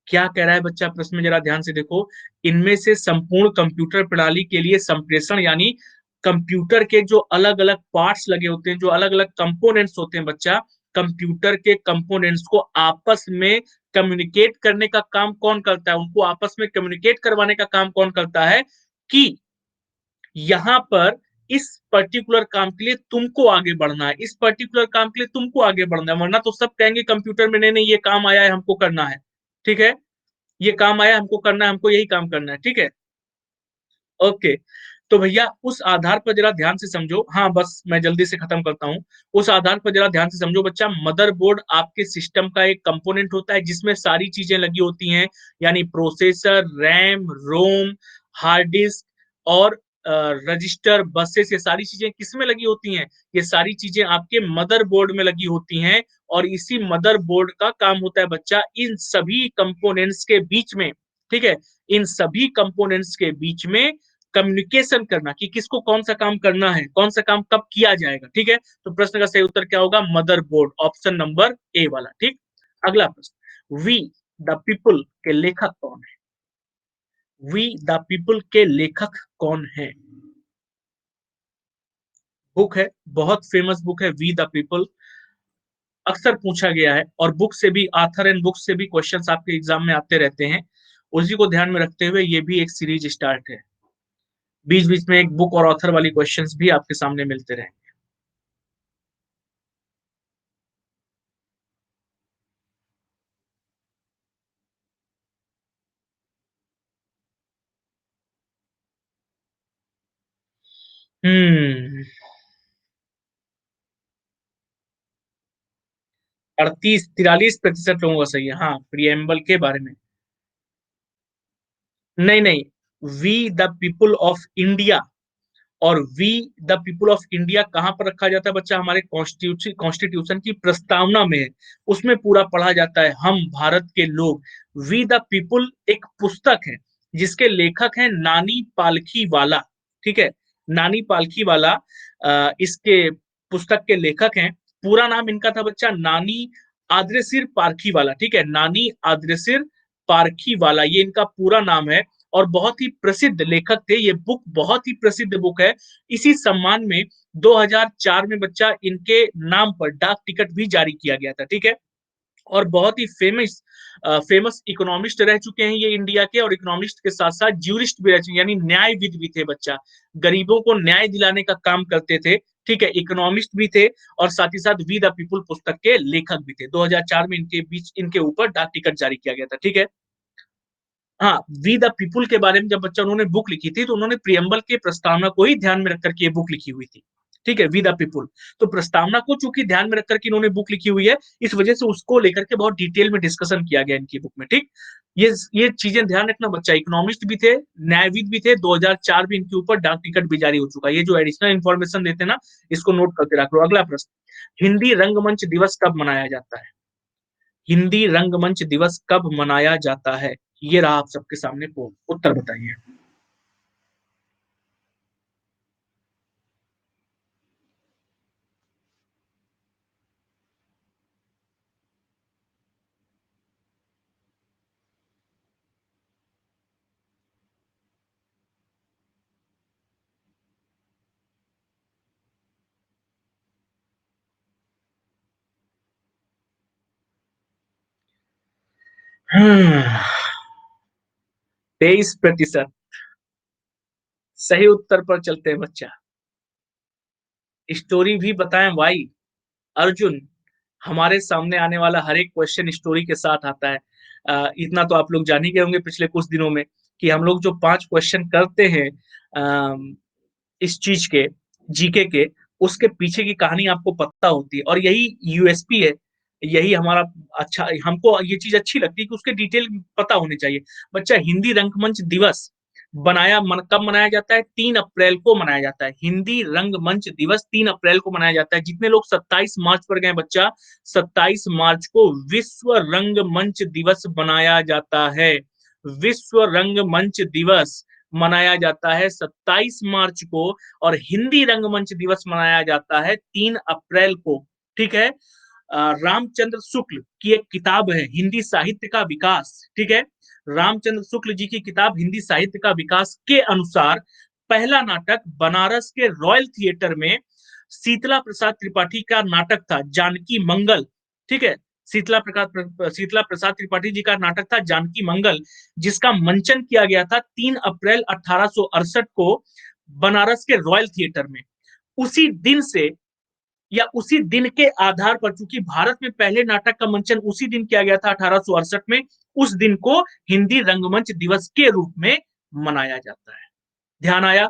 क्या कह रहा है बच्चा प्रश्न में जरा ध्यान से देखो। इनमें से संपूर्ण कंप्यूटर प्रणाली के लिए संप्रेषण यानी कंप्यूटर के जो अलग अलग पार्ट्स लगे होते हैं, जो अलग अलग कंपोनेंट्स होते हैं बच्चा, कंप्यूटर के कंपोनेंट्स को आपस में कम्युनिकेट करने का काम कौन करता है, उनको आपस में कम्युनिकेट करवाने का काम कौन करता है कि यहाँ पर इस पर्टिकुलर काम के लिए तुमको आगे बढ़ना है, इस पर्टिकुलर काम के लिए तुमको आगे बढ़ना है, वरना तो सब कहेंगे कंप्यूटर में नहीं नहीं ये काम आया है हमको करना है, ठीक है, ये काम आया हमको करना है, हमको यही काम करना है, ठीक है। ओके, तो भैया उस आधार पर जरा ध्यान से समझो। हाँ बस मैं जल्दी से खत्म करता हूँ। उस आधार पर जरा ध्यान से समझो बच्चा, मदरबोर्ड आपके सिस्टम का एक कंपोनेंट होता है जिसमें सारी चीजें लगी होती हैं, यानी प्रोसेसर, रैम, रोम, हार्ड डिस्क और रजिस्टर, बसेस, ये सारी चीजें किसमें लगी होती हैं? ये सारी चीजें आपके मदरबोर्ड में लगी होती हैं। और इसी मदरबोर्ड का काम होता है बच्चा इन सभी कंपोनेंट्स के बीच में, ठीक है, इन सभी कंपोनेंट्स के बीच में कम्युनिकेशन करना कि किसको कौन सा काम करना है, कौन सा काम कब किया जाएगा, ठीक है। तो प्रश्न का सही उत्तर क्या होगा? मदरबोर्ड, ऑप्शन नंबर ए वाला, ठीक। अगला प्रश्न, वी द पीपल के लेखक कौन है? वी द पीपल के लेखक कौन है? बुक है, बहुत फेमस बुक है वी द पीपल, अक्सर पूछा गया है, और बुक से भी, आथर एंड बुक से भी क्वेश्चंस आपके एग्जाम में आते रहते हैं। उसी को ध्यान में रखते हुए ये भी एक सीरीज स्टार्ट है, बीच बीच में एक बुक और ऑथर वाली क्वेश्चंस भी आपके सामने मिलते रहे। हम्म 38-43% लोगों का सही है, हाँ, प्रियम्बल के बारे में। नहीं नहीं, we the people of India, और we the people of India कहाँ पर रखा जाता है बच्चा? हमारे कॉन्स्टिट्यूशन कॉन्स्टिट्यूशन की प्रस्तावना में है, उसमें पूरा पढ़ा जाता है हम भारत के लोग। वी द पीपुल एक पुस्तक है जिसके लेखक हैं नानी पालखी वाला, ठीक है, नानी पालखी वाला इसके पुस्तक के लेखक हैं। पूरा नाम इनका था बच्चा नानी आद्रेसिर पारखी वाला, ठीक है, नानी आद्रेसिर पारखी वाला, ये इनका पूरा नाम है। और बहुत ही प्रसिद्ध लेखक थे, ये बुक बहुत ही प्रसिद्ध बुक है। इसी सम्मान में 2004 में बच्चा इनके नाम पर डाक टिकट भी जारी किया गया था, ठीक है। और बहुत ही फेमस फेमस इकोनॉमिस्ट रह चुके हैं ये इंडिया के, और इकोनॉमिस्ट के साथ साथ ज्यूरिस्ट भी रह चुके हैं, यानी न्यायविद भी थे बच्चा, गरीबों को न्याय दिलाने का काम करते थे, ठीक है, इकोनॉमिस्ट भी थे, और साथ ही साथ वी द पीपुल पुस्तक के लेखक भी थे। 2004 में इनके बीच, इनके ऊपर डाक टिकट जारी किया गया था, ठीक है। हाँ, वी द पीपुल के बारे में जब बच्चा उन्होंने बुक लिखी थी, तो उन्होंने प्रियम्बल के प्रस्तावना को ही ध्यान में रख करके ये बुक लिखी हुई थी, ठीक है, वी द पीपुल। तो प्रस्तावना को चूंकि ध्यान में रख करके इन्होंने बुक लिखी हुई है, इस वजह से उसको लेकर के बहुत डिटेल में डिस्कशन किया गया इनकी बुक में, ठीक। ये चीजें ध्यान रखना बच्चा, इकोनॉमिस्ट भी थे, न्यायविद भी थे, 2004 में इनके ऊपर डाक टिकट भी जारी हो चुका है। ये जो एडिशनल इन्फॉर्मेशन देते हैं ना, इसको नोट करके रख लो। अगला प्रश्न, हिंदी रंगमंच दिवस कब मनाया जाता है? हिंदी रंगमंच दिवस कब मनाया जाता है? ये रहा आप सबके सामने उत्तर बताइए। हम्म 23%। सही उत्तर पर चलते हैं बच्चा। स्टोरी भी बताएं भाई अर्जुन, हमारे सामने आने वाला हर एक क्वेश्चन स्टोरी के साथ आता है। इतना तो आप लोग जान ही गए होंगे पिछले कुछ दिनों में कि हम लोग जो 5 क्वेश्चन करते हैं इस चीज के, जीके के, उसके पीछे की कहानी आपको पता होती है, और यही यूएसपी है, यही हमारा अच्छा, हमको ये चीज अच्छी लगती है कि उसके डिटेल पता होने चाहिए। बच्चा, हिंदी रंगमंच दिवस कब मनाया जाता है? 3 अप्रैल को मनाया जाता है। हिंदी रंगमंच दिवस 3 अप्रैल को मनाया जाता है। जितने लोग 27 मार्च पर गए बच्चा, 27 मार्च को विश्व रंगमंच दिवस मनाया जाता है। विश्व रंगमंच दिवस मनाया जाता है 27 मार्च को, और हिंदी रंगमंच दिवस मनाया जाता है 3 अप्रैल को। ठीक है। रामचंद्र शुक्ल की एक किताब है हिंदी साहित्य का विकास। ठीक है। रामचंद्र शुक्ल जी की किताब हिंदी साहित्य का विकास के अनुसार पहला नाटक बनारस के रॉयल थिएटर में शीतला प्रसाद त्रिपाठी का नाटक था जानकी मंगल। ठीक है। शीतला प्रसाद त्रिपाठी जी का नाटक था जानकी मंगल, जिसका मंचन किया गया था 3 अप्रैल 1868 को बनारस के रॉयल थिएटर में। उसी दिन से या उसी दिन के आधार पर, चूंकि भारत में पहले नाटक का मंचन उसी दिन किया गया था 1868 में, उस दिन को हिंदी रंगमंच दिवस के रूप में मनाया जाता है। ध्यान आया?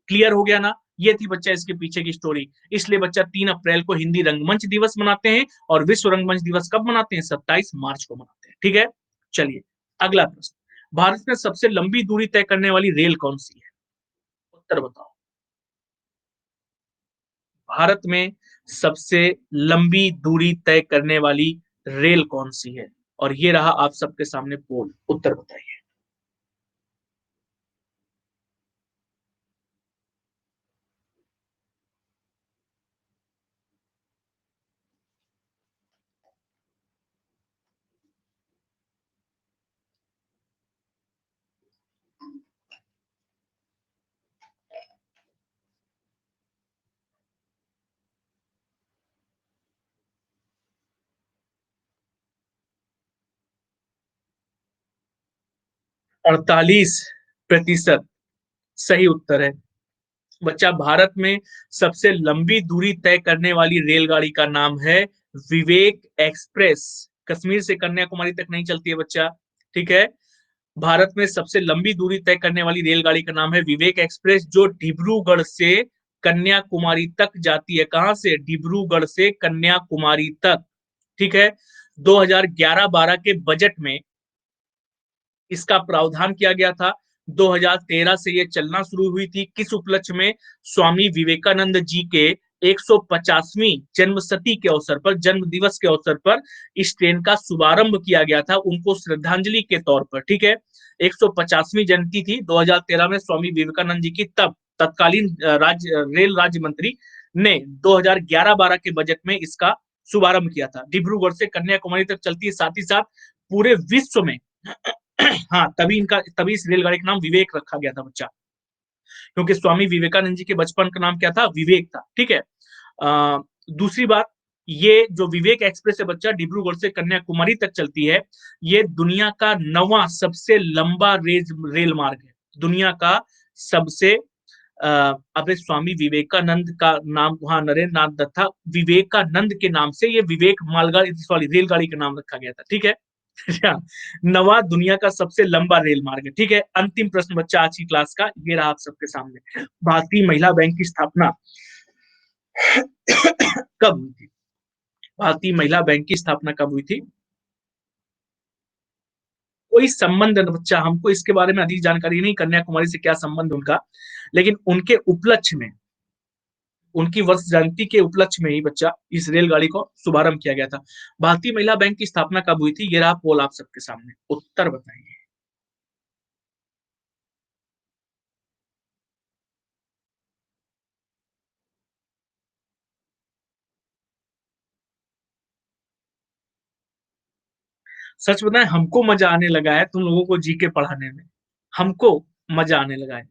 क्लियर हो गया ना? ये थी बच्चा इसके पीछे की स्टोरी। इसलिए बच्चा 3 अप्रैल को हिंदी रंगमंच दिवस मनाते हैं, और विश्व रंगमंच दिवस कब मनाते हैं? 27 मार्च को मनाते हैं। ठीक है। चलिए अगला प्रश्न, भारत में सबसे लंबी दूरी तय करने वाली रेल कौन सी है? उत्तर बताओ। भारत में सबसे लंबी दूरी तय करने वाली रेल कौन सी है? और ये रहा आप सबके सामने पोल, उत्तर बताइए। 48% सही उत्तर है। बच्चा, भारत में सबसे लंबी दूरी तय करने वाली रेलगाड़ी का नाम है विवेक एक्सप्रेस। कश्मीर से कन्याकुमारी तक नहीं चलती है बच्चा। ठीक है। भारत में सबसे लंबी दूरी तय करने वाली रेलगाड़ी का नाम है विवेक एक्सप्रेस, जो डिब्रूगढ़ से कन्याकुमारी तक जाती है। कहां से? डिब्रूगढ़ से कन्याकुमारी तक। ठीक है। 2011-12 के बजट में इसका प्रावधान किया गया था। 2013 से ये चलना शुरू हुई थी। किस उपलक्ष्य में? स्वामी विवेकानंद जी के 150वीं जन्मशती के अवसर पर, जन्म दिवस के अवसर पर इस ट्रेन का शुभारंभ किया गया था, उनको श्रद्धांजलि के तौर पर। ठीक है। 150वीं जयंती थी 2013 में स्वामी विवेकानंद जी की। तब तत्कालीन रेल राज्य मंत्री ने 2011-12 के बजट में इसका शुभारंभ किया था। डिब्रूगढ़ से कन्याकुमारी तक चलती है, साथ ही साथ पूरे विश्व में हाँ, तभी इस रेलगाड़ी का नाम विवेक रखा गया था बच्चा, क्योंकि स्वामी विवेकानंद जी के बचपन का नाम क्या था? विवेक था। ठीक है। दूसरी बात, ये जो विवेक एक्सप्रेस है बच्चा, डिब्रूगढ़ से कन्याकुमारी तक चलती है। ये दुनिया का 9वां सबसे लंबा रेल मार्ग है। दुनिया का सबसे अपने स्वामी विवेकानंद का नाम वहां नरेंद्र नाथ दत्त था, विवेकानंद के नाम से ये विवेक मालगाड़ी सॉरी रेलगाड़ी का नाम रखा गया था। ठीक है। 9वां दुनिया का सबसे लंबा रेल मार्ग है। ठीक है। अंतिम प्रश्न बच्चा आज की क्लास का, ये रहा आप सबके सामने। भारतीय महिला बैंक की स्थापना कब हुई थी? भारतीय महिला बैंक की स्थापना कब हुई थी? कोई संबंध न बच्चा, हमको इसके बारे में अधिक जानकारी नहीं, कन्याकुमारी से क्या संबंध उनका, लेकिन उनके उपलक्ष्य में, उनकी वर्ष जयंती के उपलक्ष्य में ही बच्चा इस रेलगाड़ी को शुभारंभ किया गया था। भारतीय महिला बैंक की स्थापना कब हुई थी? ये रहा पोल आप सबके सामने, उत्तर बताइए। सच बताएं, हमको मजा आने लगा है तुम लोगों को जीके पढ़ाने में। हमको मजा आने लगा है।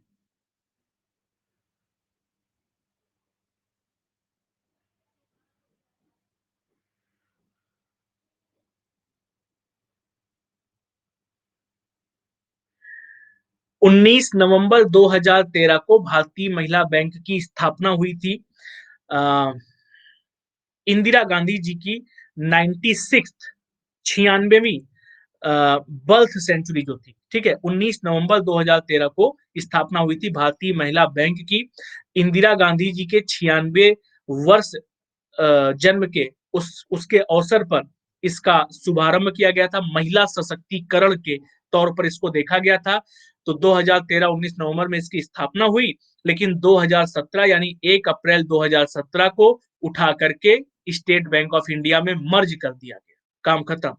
19 नवंबर 2013 को भारतीय महिला बैंक की स्थापना हुई थी। इंदिरा गांधी जी की 96 96वीं बर्थ सेंचुरी जो थी। ठीक है। 19 नवंबर 2013 को स्थापना हुई थी भारतीय महिला बैंक की। इंदिरा गांधी जी के 96 वर्ष जन्म के उसके अवसर पर इसका शुभारंभ किया गया था। महिला सशक्तिकरण के तौर पर इसको देखा गया था। तो 2013-19 नवंबर में इसकी स्थापना हुई, लेकिन 2017 यानी 1 अप्रैल 2017 को उठा करके स्टेट बैंक ऑफ इंडिया में मर्ज कर दिया गया। काम खत्म।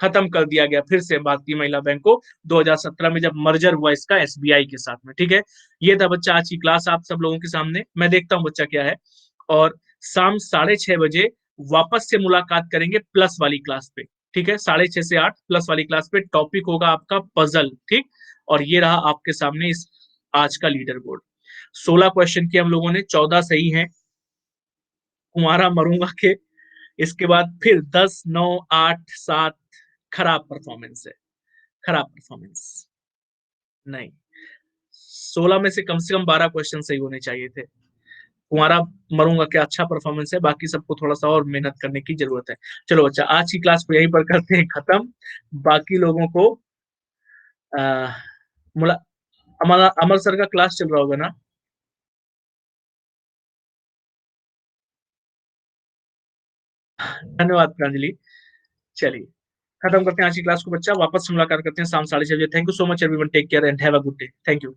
खत्म कर दिया गया फिर से भारतीय महिला बैंक को 2017 में, जब मर्जर हुआ इसका एसबीआई के साथ में। ठीक है, ये था बच्चा आज की क्लास आप सब लोगों के सामने। मैं देखता हूँ बच्चा क्या है, और शाम 6:30 बजे वापस से मुलाकात करेंगे प्लस वाली क्लास पे। ठीक है, 6:30 से 8 प्लस वाली क्लास पे। टॉपिक होगा आपका पजल। ठीक, और ये रहा आपके सामने इस आज का लीडर बोर्ड। 16 क्वेश्चन किए हम लोगों ने, 14 सही हैं, कुंवारा मरूंगा के। इसके बाद फिर 10, 9, 8, 7 खराब परफॉर्मेंस है, खराब परफॉर्मेंस नहीं। 16 में से कम 12 क्वेश्चन सही होने चाहिए थे। कुंवारा मरूंगा क्या अच्छा परफॉर्मेंस है, बाकी सबको थोड़ा सा और मेहनत करने की जरूरत है। चलो अच्छा, आज की क्लास को यहीं पर करते हैं खत्म। बाकी लोगों को आ, मुला हमारा अमर सर का क्लास चल रहा होगा ना? धन्यवाद प्रांजलि। चलिए खत्म करते हैं आज की क्लास को बच्चा, वापस से मुलाकात करते हैं शाम 6:30 बजे। Thank you so much everyone, take care and have a good day. Thank you.